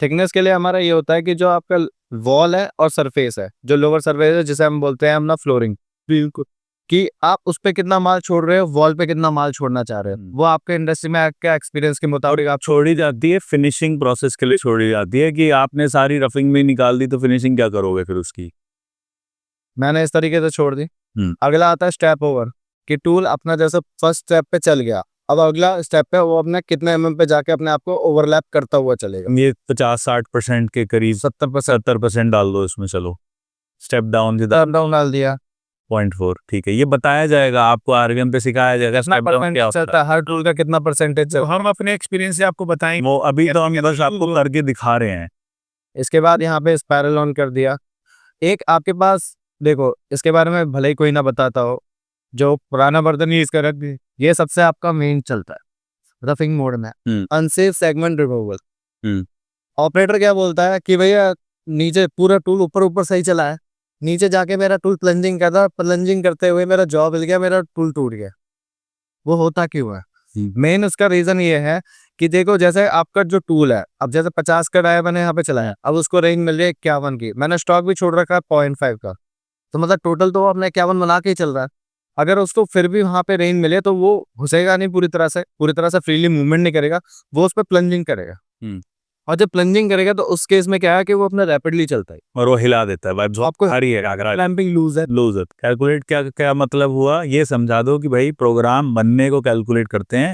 थिकनेस के लिए हमारा ये होता है कि जो आपका वॉल है और सरफेस है, जो लोअर सरफेस है जिसे हम बोलते हैं अपना फ्लोरिंग, बिल्कुल कि आप उस पे कितना माल छोड़ रहे हो, वॉल पे कितना माल छोड़ना चाह रहे हो, वो आपके इंडस्ट्री में आपके एक्सपीरियंस के मुताबिक आप छोड़ी जाती है फिनिशिंग प्रोसेस के लिए छोड़ी जाती है कि आपने सारी रफिंग में निकाल दी तो फिनिशिंग क्या करोगे फिर उसकी। मैंने इस तरीके से छोड़ दी। अगला आता है स्टेप ओवर, कि टूल अपना जैसे फर्स्ट स्टेप पे चल गया, अब अगला स्टेप पे वो अपने कितने mm पे जाके अपने आप को ओवरलैप करता हुआ चलेगा। ये 50-60% के करीब 70% डाल दो इसमें। चलो स्टेप डाउन डाल दिया 0.4, ठीक है। ये बताया जाएगा आपको, आरवीएम पे सिखाया जाएगा स्टेप डाउन क्या होता चलता है, हर टूल का कितना परसेंटेज। तो हम अपने एक्सपीरियंस से आपको बताएंगे। है वो अभी तो हम बस आपको करके दिखा रहे हैं। इसके बाद यहाँ पे स्पाइरल ऑन कर दिया। एक आपके पास देखो, इसके बारे में भले ही कोई ना बताता हो, जो पुराना वर्जन यूज कर रहे, ये सबसे आपका मेन चलता है रफिंग मोड में, अनसेफ सेगमेंट रिमूवल। ऑपरेटर क्या बोलता है कि भैया नीचे पूरा टूल ऊपर ऊपर सही चला है, नीचे जाके मेरा टूल प्लंजिंग करता, प्लंजिंग करते हुए मेरा जॉब हिल गया, मेरा टूल टूट गया। वो होता क्यों है? मेन उसका रीजन ये है कि देखो, जैसे आपका जो टूल है, अब जैसे 50 का डाया मैंने यहाँ पे चलाया, अब उसको रेंज मिल रही है 51 की, मैंने स्टॉक भी छोड़ रखा है 0.5 का, तो मतलब टोटल तो अपने 51 बना के ही चल रहा है। अगर उसको फिर भी वहां पे रेंज मिले तो वो घुसेगा नहीं पूरी तरह से फ्रीली मूवमेंट नहीं करेगा, वो उस पर प्लंजिंग करेगा। और जब प्लंजिंग करेगा तो उस केस में क्या है कि वो अपना रैपिडली चलता है और वो हिला देता है भाई। आपको हरी है अगर क्लैंपिंग लूज है। कैलकुलेट क्या मतलब हुआ, ये समझा दो कि भाई प्रोग्राम बनने को कैलकुलेट करते हैं।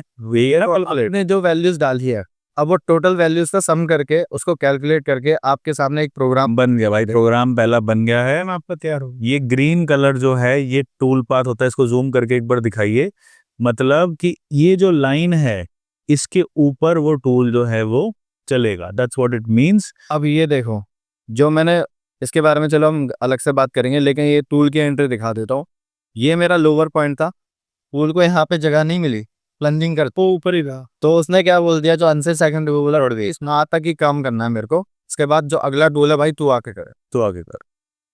आपने जो वैल्यूज डाली है, अब वो टोटल वैल्यूज का सम करके उसको कैलकुलेट करके आपके सामने एक प्रोग्राम बन गया भाई। प्रोग्राम पहला बन गया है, आपका तैयार हो। ये ग्रीन कलर जो है ये टूल पाथ होता है। इसको जूम करके एक बार दिखाइए। मतलब कि ये जो लाइन है इसके ऊपर वो टूल जो है वो चलेगा। That's what it means. अब ये देखो, जो मैंने इसके बारे में चलो हम अलग से बात करेंगे, लेकिन ये टूल की एंट्री दिखा देता हूँ। ये मेरा लोअर पॉइंट था, टूल को यहाँ पे जगह नहीं मिली, प्लंजिंग कर वो ऊपर ही था, तो उसने क्या बोल दिया, जो अनसेफ सेकंड रिमूवल उड़ गई, इसमें आज तक ही काम करना है मेरे को। इसके बाद जो अगला टूल है भाई तू आके करे, तो आगे कर,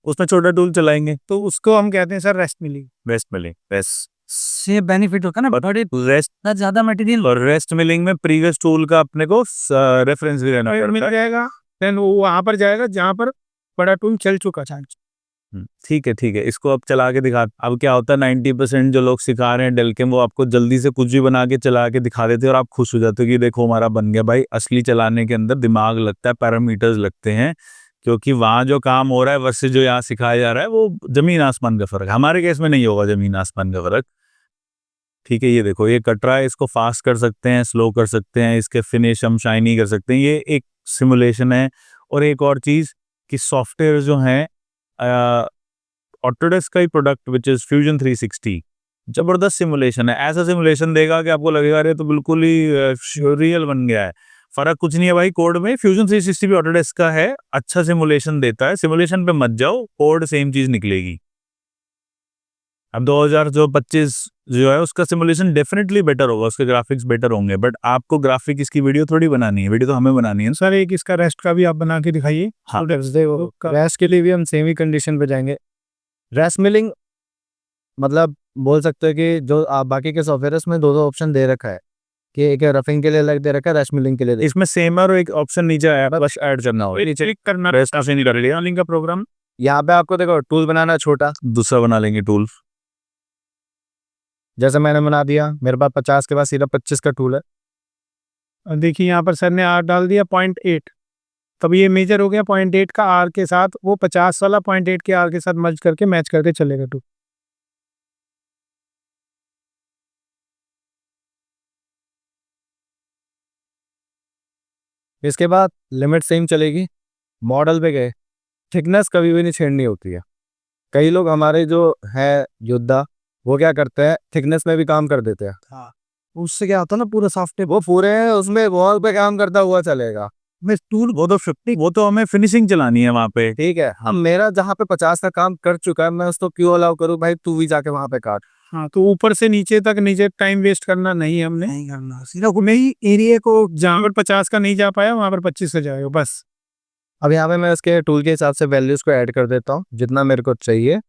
उसमें छोटा टूल चलाएंगे तो उसको हम कहते हैं सर रेस्ट मिली। Rest milling. रेस्ट से बेनिफिट होता है ना, थोड़ी रेस्ट ज्यादा मटेरियल और रेस्ट मिलिंग में प्रीवियस टूल का अपने को रेफरेंस भी रहना मिल पड़ता है। जाएगा, देन वो वहां पर जाएगा जहां पर बड़ा टूल चल चुका था। ठीक है। इसको अब चला के दिखा। अब क्या होता है 90% जो लोग सिखा रहे हैं डेलकेम, वो आपको जल्दी से कुछ भी बना के चला के दिखा देते हैं और आप खुश हो जाते हो कि देखो हमारा बन गया। भाई असली चलाने के अंदर दिमाग लगता है, पैरामीटर्स लगते हैं, क्योंकि वहाँ जो काम हो रहा है वर्सेस जो यहाँ सिखाया जा रहा है वो जमीन आसमान का फर्क है। हमारे केस में नहीं होगा जमीन आसमान का फर्क। ठीक है, ये देखो ये कट रहा है, इसको फास्ट कर सकते हैं, स्लो कर सकते हैं, इसके फिनिश हम शाइनी कर सकते हैं। ये एक सिमुलेशन है। और एक और चीज़ कि सॉफ्टवेयर जो है ऑटोडेस्क का ही प्रोडक्ट विच इज़ फ्यूजन 360 जबरदस्त सिमुलेशन है। ऐसा सिमुलेशन देगा कि आपको लगेगा अरे तो बिल्कुल ही रियल बन गया है। फर्क कुछ नहीं है भाई कोड में। फ्यूजन 360 भी ऑटोडेस्क का है, अच्छा सिमुलेशन देता है। सिमुलेशन पे मत जाओ, कोड सेम चीज निकलेगी। अब 2025 जो है उसका सिमुलेशन डेफिनेटली बेटर होगा, उसके ग्राफिक्स बेटर होंगे, बट आपको ग्राफिक इसकी वीडियो थोड़ी बनानी है, वीडियो तो हमें बनानी है। सर एक इसका रेस्ट का भी आप बना के दिखाइए। हाँ। रेस्ट के लिए भी हम सेम ही कंडीशन पे जाएंगे। रेस्ट मिलिंग मतलब बोल सकते हो कि जो आप बाकी के सॉफ्टवेयर में दो ऑप्शन दे रखा है, कि एक रफिंग के लिए अलग दे रखा है, रेस्ट मिलिंग के लिए इसमें सेम और एक ऑप्शन नीचे आया बस ऐड करना हो, नीचे क्लिक करना, रेस्ट से नहीं कर लिया लिंक का प्रोग्राम। यहाँ पे आपको देखो टूल बनाना है छोटा, दूसरा बना लेंगे टूल। जैसे मैंने बना दिया, मेरे पास 50 के बाद सीधा 25 का टूल है। और देखिए यहाँ पर सर ने आर डाल दिया 0.8, तब ये मेजर हो गया 0.8 का आर के साथ, वो 50 वाला 0.8 के आर के साथ मर्ज करके मैच करके चलेगा टूल। इसके बाद लिमिट सेम चलेगी। मॉडल पे गए, थिकनेस कभी भी नहीं छेड़नी होती है। कई लोग हमारे जो है योद्धा वो क्या करते हैं, थिकनेस में भी काम कर देते हैं। हाँ, उससे क्या होता है ना, पूरा सॉफ्टवेयर वो पूरे उसमें वॉल पे काम करता हुआ चलेगा। में टूल वो तो हमें फिनिशिंग चलानी है वहाँ पे। ठीक है, हम मेरा जहाँ पे 50 का काम कर चुका है, मैं उसको क्यों अलाउ करूँ भाई, तू भी जाके वहाँ पे काट। हाँ, तो ऊपर से नीचे तक नीचे टाइम वेस्ट करना नहीं है हमने, नहीं करना, सीधा नहीं एरिया को। जहाँ पर 50 का नहीं जा पाया वहाँ पर 25 का जाएगा बस। अब यहाँ पे मैं इसके टूल के हिसाब से वैल्यूज को ऐड कर देता हूँ जितना मेरे को चाहिए।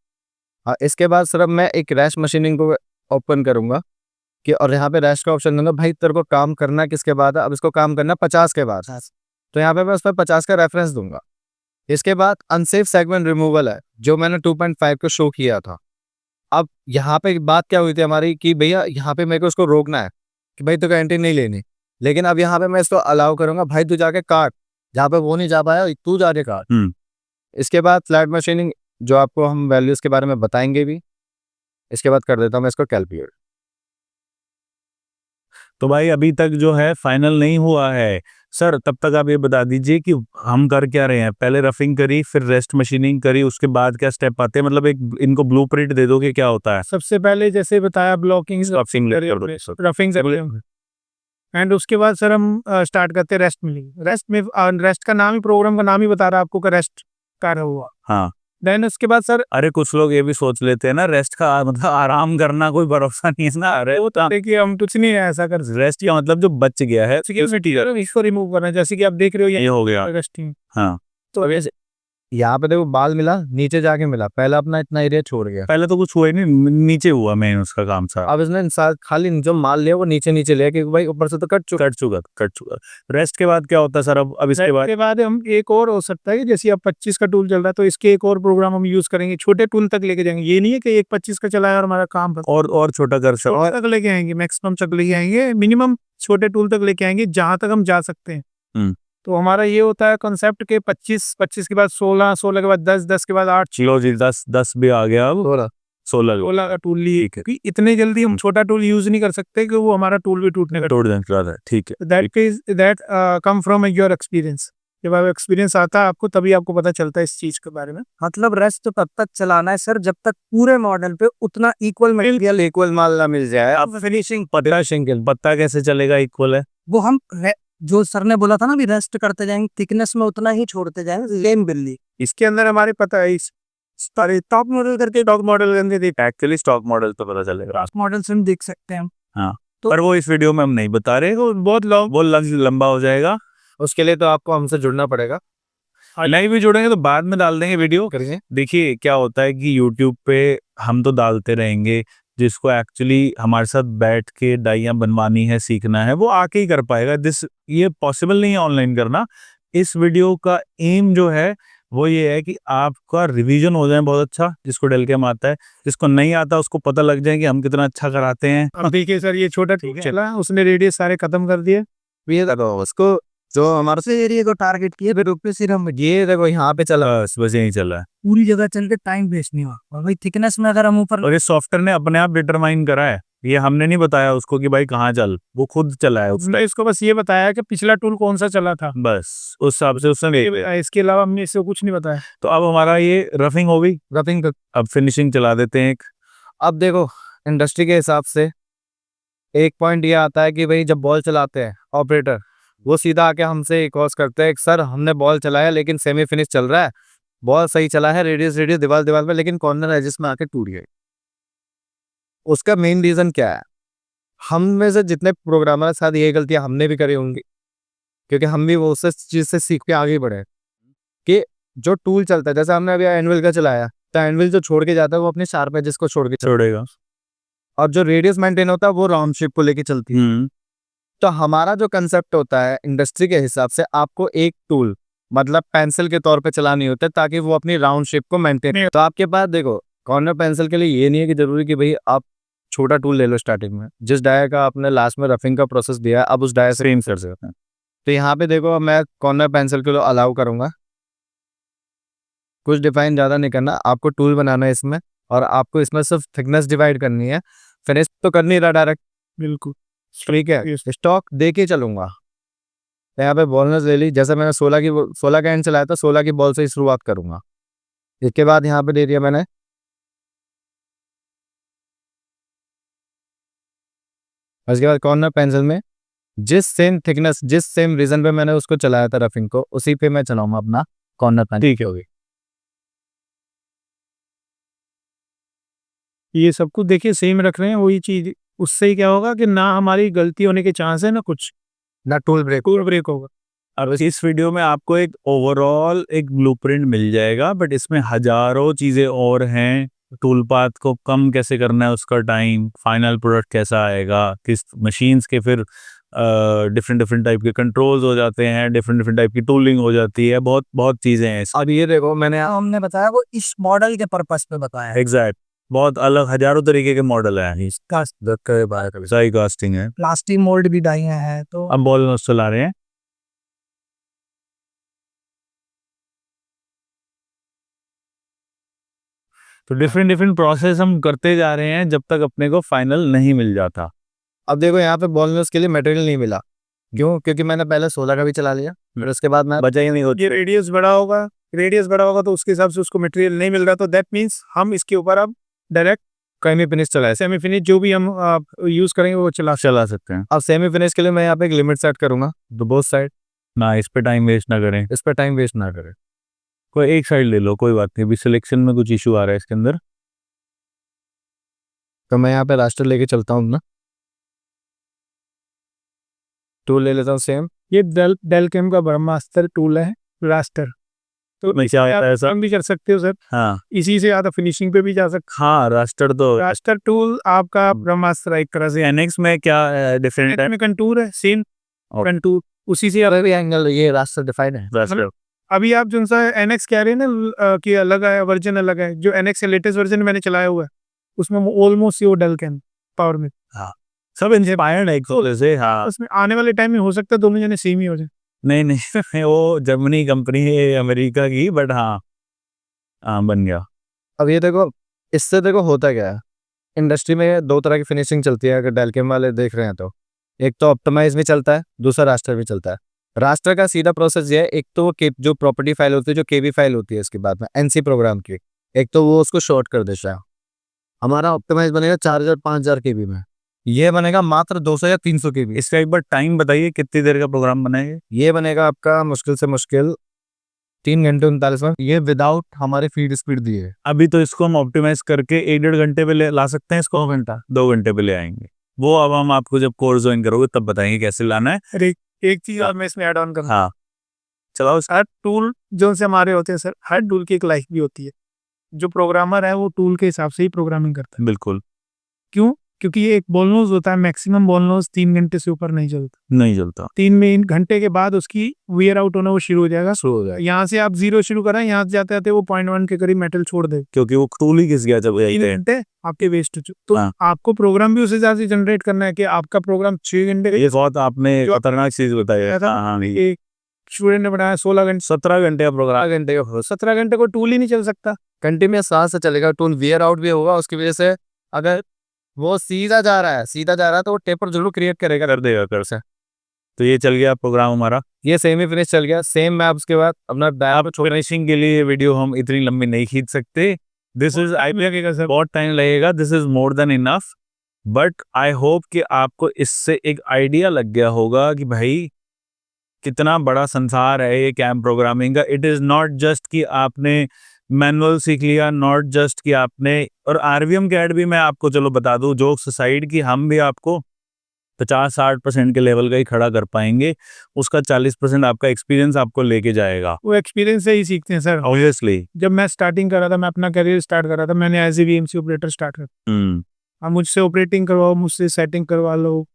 इसके बाद सिर्फ मैं एक रैश मशीनिंग को ओपन करूंगा कि, और यहाँ पे रैश का ऑप्शन दूंगा, भाई तेरे को काम करना किसके बाद है, अब इसको काम करना 50 के बाद। तो यहाँ पे मैं उस पर 50 का रेफरेंस दूंगा। इसके बाद अनसेफ सेगमेंट रिमूवल है, जो मैंने 2.5 को शो किया था। अब यहाँ पे बात क्या हुई थी हमारी कि भैया यहाँ पे मेरे को उसको रोकना है कि भाई तो एंट्री नहीं लेनी, लेकिन अब यहाँ पे मैं इसको अलाउ करूंगा, भाई तू जाके काट, जहाँ पे वो नहीं जा पाया तू जाके काट। इसके बाद फ्लैट मशीनिंग, जो आपको हम वैल्यूज के बारे में बताएंगे भी। इसके बाद कर देता हूँ मैं इसको कैलकुलेट। तो भाई अभी तक जो है फाइनल नहीं हुआ है सर, तब तक आप ये बता दीजिए कि हम कर क्या रहे हैं। पहले रफिंग करी, फिर रेस्ट मशीनिंग करी, उसके बाद क्या स्टेप आते हैं, मतलब एक इनको ब्लूप्रिंट दे दो कि क्या होता है। सबसे पहले जैसे बताया ब्लॉकिंग, रफिंग एंड उसके बाद सर हम स्टार्ट करते हैं रेस्ट मिलिंग। रेस्ट में रेस्ट का नाम ही, प्रोग्राम का नाम ही बता रहा है आपको कि रेस्ट कर हुआ। हाँ, देन उसके बाद सर, अरे कुछ लोग ये भी सोच लेते हैं ना रेस्ट का मतलब आराम करना, कोई भरोसा नहीं है ना। अरे वो तो देखिए हम कुछ नहीं है ऐसा कर, रेस्ट का मतलब जो बच गया है इसको रिमूव करना है, जैसे कि आप देख रहे हो ये हो गया। रेस्टिंग। हाँ, तो यहाँ पे देखो बाल मिला, नीचे जाके मिला, पहले अपना इतना एरिया छोड़ गया। पहले तो कुछ हुआ ही नहीं, नीचे हुआ मेन उसका काम सारा। अब इसने खाली जो माल लिया वो नीचे नीचे लिया, क्योंकि भाई ऊपर से तो कट चुका। रेस्ट के बाद क्या होता है सर? अब इसके बाद हम एक और हो सकता है कि जैसे अब 25 का टूल चल रहा है तो इसके एक और प्रोग्राम हम यूज करेंगे, छोटे टूल तक लेके जाएंगे। ये नहीं है कि एक 25 का चलाया और हमारा काम और छोटा कर सकते, और तक लेके आएंगे, मैक्सिमम तक लेके आएंगे, मिनिमम छोटे टूल तक लेके आएंगे जहां तक हम जा सकते हैं। तो हमारा ये होता है कॉन्सेप्ट के 25 के बाद 16 के बाद 10 के बाद 8। चलो जी 10 भी आ गया, अब 16 का टूल लिए, क्योंकि इतने जल्दी हम छोटा टूल यूज नहीं कर सकते कि वो हमारा टूल भी टूटने का तोड़ दें। ठीक है, that come from your experience. जब आप एक्सपीरियंस आता है आपको, तभी आपको पता चलता है इस चीज के बारे में। मतलब रेस्ट तो तब तक चलाना है सर जब तक पूरे मॉडल पे उतना इक्वल मटेरियल, इक्वल माल ना मिल जाए। अब फिनिशिंग पत्ता कैसे चलेगा इक्वल है? वो हम जो सर ने बोला था ना, भी रेस्ट करते जाएंगे, थिकनेस में उतना ही छोड़ते जाएंगे, लेन बिल्ली। इसके अंदर हमारे पता है सारे टॉप मॉडल करके, टॉप मॉडल करके देख, एक्चुअली स्टॉक मॉडल तो पता चलेगा, मॉडल से हम देख सकते हैं। हाँ, तो पर वो इस वीडियो में हम नहीं बता रहे, वो बहुत लंबा हो जाएगा। उसके लिए तो आपको हमसे जुड़ना पड़ेगा। नहीं भी जुड़ेंगे तो बाद में डाल देंगे वीडियो। देखिए क्या होता है कि YouTube पे हम तो डालते रहेंगे, जिसको एक्चुअली हमारे साथ बैठ के डाइयाँ बनवानी है, सीखना है, वो आके ही कर पाएगा। ये पॉसिबल नहीं है ऑनलाइन करना। इस वीडियो का एम जो है वो ये है कि आपका रिवीजन हो जाए बहुत अच्छा, जिसको डेलकेम आता है, जिसको नहीं आता उसको पता लग जाए कि हम कितना अच्छा कराते हैं। अब देखिए सर, ये छोटा टूल चला, उसने रेडियस सारे खत्म कर दिए। ये देखो उसको जो हमारे से एरिया को टारगेट किए, फिर ऊपर सिर्फ हम ये देखो यहाँ पे चला, बस यही चला है, पूरी जगह चल के टाइम वेस्ट नहीं हुआ। और भाई थिकनेस में अगर हम ऊपर, और ये सॉफ्टवेयर ने अपने आप डिटरमाइन करा है, ये हमने नहीं बताया उसको कि भाई कहाँ चल, वो खुद चला है। उसने इसको बस ये बताया कि पिछला टूल कौन सा चला था, बस उस हिसाब से उसने, इसके अलावा हमने इससे कुछ नहीं बताया। तो अब हमारा ये रफिंग हो गई, रफिंग। अब फिनिशिंग चला देते हैं। अब देखो इंडस्ट्री के हिसाब से एक पॉइंट ये आता है कि भाई जब बॉल चलाते हैं ऑपरेटर, वो सीधा आके हमसे एक कॉज करते हैं, सर हमने बॉल चलाया लेकिन सेमी फिनिश चल रहा है, बॉल सही चला है, रेडियस दीवार में, लेकिन कॉर्नर एजेस में आके टूट गए। उसका मेन रीजन क्या है? हम में से जितने प्रोग्रामर है, शायद ये गलतियां हमने भी करी होंगी, क्योंकि हम भी वो उस चीज से सीख के आगे बढ़े कि जो टूल चलता है, जैसे हमने अभी एनविल का चलाया, तो एनविल जो छोड़ के जाता है वो अपने शार्प एजेस को छोड़ के छोड़ेगा, और जो रेडियस मेंटेन होता है वो राउंड शेप को लेके चलती है। तो हमारा जो कंसेप्ट होता है इंडस्ट्री के हिसाब से, आपको एक टूल मतलब पेंसिल के तौर पे चलानी होता है ताकि वो अपनी राउंड शेप को मेंटेन। तो आपके पास देखो कॉर्नर पेंसिल के लिए ये नहीं है कि जरूरी कि भाई आप छोटा टूल ले लो स्टार्टिंग में, जिस डाया का आपने लास्ट में रफिंग का प्रोसेस दिया है अब उस डाया से कर सकते हैं। तो यहाँ पे देखो मैं कॉर्नर पेंसिल को अलाउ करूंगा, कुछ डिफाइन ज़्यादा नहीं करना, आपको टूल बनाना है इसमें और आपको इसमें सिर्फ थिकनेस डिवाइड करनी है, फिनिश तो कर नहीं रहा डायरेक्ट। बिल्कुल ठीक है, स्टॉक दे के चलूंगा। तो यहाँ पे बॉलनेस ले ली, जैसे मैंने 16 का एंड चलाया था, 16 की बॉल से ही शुरुआत करूंगा। इसके बाद यहाँ पे दे दिया मैंने उसके बाद कॉर्नर पेंसिल में जिस सेम थिकनेस जिस सेम रीजन पे मैंने उसको चलाया था रफिंग को, उसी पे मैं चलाऊंगा अपना कॉर्नर पेंसिल। ठीक होगी। ये सब कुछ देखिए सेम रख रहे हैं, वही चीज उससे ही क्या होगा कि ना हमारी गलती होने के चांस है ना कुछ, ना टूल ब्रेक होगा। अब इस वीडियो में आपको एक ओवरऑल एक ब्लूप्रिंट मिल जाएगा, बट इसमें हजारों चीज़ें और हैं। टूल पाथ को कम कैसे करना है, उसका टाइम, फाइनल प्रोडक्ट कैसा आएगा, किस मशीन्स के फिर डिफरेंट डिफरेंट टाइप के कंट्रोल्स हो जाते हैं, डिफरेंट डिफरेंट टाइप की टूलिंग हो जाती है, बहुत बहुत चीज़ें हैं। अब ये देखो मैंने हमने बताया वो इस मॉडल के पर्पस पे बताया है। एग्जैक्ट, बहुत अलग हजारों तरीके के मॉडल हैं। साई कास्टिंग है, प्लास्टिक मोल्ड भी डाइयाँ हैं। तो अब बॉल नोज चला रहे हैं। तो डिफरेंट डिफरेंट प्रोसेस हम करते जा रहे हैं जब तक अपने को फाइनल नहीं मिल जाता। अब देखो यहाँ पे बॉलनेस के लिए मटेरियल नहीं मिला, क्यों? क्योंकि मैंने पहले 16 का भी चला लिया, फिर उसके बाद मैं बचा ही नहीं होती। ये रेडियस बड़ा होगा तो उसके हिसाब से उसको मटेरियल नहीं मिल रहा, तो दैट मीन्स हम इसके ऊपर अब डायरेक्ट सेमी फिनिश चलाया। सेमी फिनिश जो भी हम यूज करेंगे वो चला सकते हैं। अब सेमी फिनिश के लिए मैं यहाँ पे एक लिमिट सेट करूंगा, तो बोथ साइड ना इस पे टाइम वेस्ट ना करें, इस पर टाइम वेस्ट ना करें। कोई एक साइड ले लो, कोई बात नहीं। अभी सिलेक्शन में कुछ इशू आ रहा है इसके अंदर, तो मैं यहाँ पे रास्टर लेके चलता हूँ ना, टूल ले लेता हूँ सेम। ये डेल कैम का ब्रह्मास्त्र टूल है, रास्टर। तो नहीं क्या आप ऐसा काम भी कर सकते हो सर, हाँ इसी से ज़्यादा फिनिशिंग पे भी जा सकते हाँ, रास्टर तो हो। रास्टर टूल आपका ब्रह्मास्त्र एक तरह से एनएक्स में क्या डिफरेंट है, में कंटूर है, सेम कंटूर, उसी से आप एंगल ये रास्टर डिफाइन है। रास्टर। अभी आप जो सा एनएक्स कह रहे हैं ना कि अलग है, वर्जन अलग है, जो एनएक्स का लेटेस्ट वर्जन मैंने चलाया हुआ है उसमें ऑलमोस्ट वो डेल कैम पावर में हाँ, सब इंस्पायर्ड है एक दूसरे से। हाँ, उसमें आने वाले टाइम में हो सकता है दोनों जने सेम ही हो जाए। नहीं नहीं वो जर्मनी कंपनी है अमेरिका की, बट हाँ हाँ बन गया। अब ये देखो इससे देखो होता क्या है, इंडस्ट्री में दो तरह की फिनिशिंग चलती है, अगर डेलकेम वाले देख रहे हैं तो। एक तो ऑप्टिमाइज भी चलता है, दूसरा रास्टर भी चलता है। रास्टर का सीधा प्रोसेस ये है, एक तो वो जो प्रॉपर्टी फाइल होती है, जो केबी फाइल होती है इसके बाद में एनसी प्रोग्राम की, एक तो वो उसको शॉर्ट कर देता है। हमारा ऑप्टिमाइज बनेगा 4000 5000 केबी में, ये बनेगा मात्र 200 या 300 केबी। इसका एक बार टाइम बताइए कितनी देर का प्रोग्राम बनाएंगे। ये बनेगा आपका मुश्किल से मुश्किल 3 घंटे 39 मिनट, ये विदाउट हमारे फीड स्पीड दिए। अभी तो इसको हम ऑप्टिमाइज करके 1-1.5 घंटे पे ला सकते हैं इसको, 2 घंटे पे ले आएंगे। वो अब हम आपको जब कोर्स ज्वाइन करोगे तब बताएंगे कैसे लाना है। अरे एक चीज और मैं इसमें ऐड ऑन करूँ, हाँ चलाओ। हर टूल जो से हमारे होते हैं सर, हर टूल की एक लाइफ भी होती है। जो प्रोग्रामर है वो टूल के हिसाब से ही प्रोग्रामिंग करता है। बिल्कुल, क्यों? क्योंकि ये एक बॉलनोज होता है, मैक्सिमम बॉलनोज 3 घंटे से ऊपर नहीं चलता। नहीं चलता। 3 घंटे के बाद उसकी वियर आउट होना वो शुरू हो जाएगा। शुरू हो जाएगा। यहाँ से आप 0 शुरू करें, यहाँ से जाते जाते वो 0.1 के करीब मेटल छोड़ दे, क्योंकि वो टूल ही घिस गया जब 3 घंटे आपके वेस्ट हो चुके। तो हाँ। आपको प्रोग्राम भी उस हिसाब से जनरेट करना है कि आपका प्रोग्राम 6 घंटे ये बहुत आपने जो- खतरनाक चीज बताई है। था, हाँ हाँ, एक स्टूडेंट ने बनाया 16 घंटे, 17 घंटे का प्रोग्राम। 17 घंटे का हो 17 घंटे को टूल ही नहीं चल सकता। कंटिन्यूस सांस से चलेगा, टूल वियर आउट भी होगा उसकी वजह से। अगर वो सीधा जा रहा है तो वो टेपर जरूर क्रिएट करेगा, कर देगा कर से। तो ये चल गया प्रोग्राम हमारा, ये सेमी फिनिश चल गया। सेम मैं उसके बाद अपना आप फिनिशिंग के लिए वीडियो हम इतनी लंबी नहीं खींच सकते। दिस इज आई लगेगा सर, बहुत टाइम लगेगा, this is more than enough. But I hope कि आपको इससे एक आइडिया लग गया होगा कि भाई कितना बड़ा संसार है ये कैम प्रोग्रामिंग का। इट इज़ नॉट जस्ट कि आपने मैनुअल सीख लिया, नॉट जस्ट कि आपने, और आरवीएम कैड भी मैं आपको चलो बता दूं जोक्स साइड कि हम भी आपको 50-60% के लेवल का ही खड़ा कर पाएंगे, उसका 40% आपका एक्सपीरियंस आपको लेके जाएगा। वो एक्सपीरियंस से ही सीखते हैं सर। ऑब्वियसली। जब मैं स्टार्टिंग कर रहा था, मैं अपना करियर स्टार्ट कर रहा था, मैंने as a VMC operator start कर, अब मुझसे ऑपरेटिंग करवाओ, मुझसे सेटिंग करवा लो,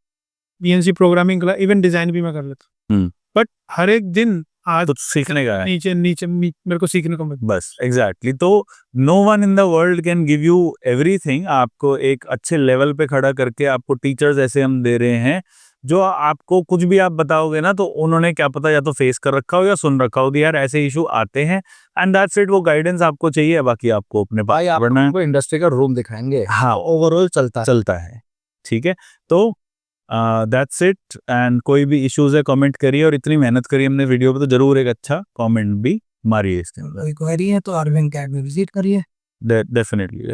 BNC programming class, even design भी मैं कर लेता हूँ। बट हर एक दिन आज कुछ सीखने का है नीचे नीचे मेरे को सीखने को मिलता बस एग्जैक्टली तो no one in the world can give you everything. आपको एक अच्छे लेवल पे खड़ा करके आपको टीचर्स ऐसे हम दे रहे हैं जो आपको कुछ भी आप बताओगे ना तो उन्होंने क्या पता या तो फेस कर रखा हो या सुन रखा हो कि यार ऐसे इशू आते हैं एंड दैट्स इट। वो गाइडेंस आपको चाहिए, बाकी आपको अपने पास भाई आप बढ़ना है। आपको इंडस्ट्री का रूम दिखाएंगे, हाँ ओवरऑल चलता है ठीक है। तो दैट्स इट एंड कोई भी इश्यूज है कमेंट करिए और इतनी मेहनत करी हमने वीडियो पे तो जरूर एक अच्छा कमेंट भी मारिए इसके अंदर। कोई क्वेरी है तो अरविंद कैब में विजिट करिए। डेफिनेटली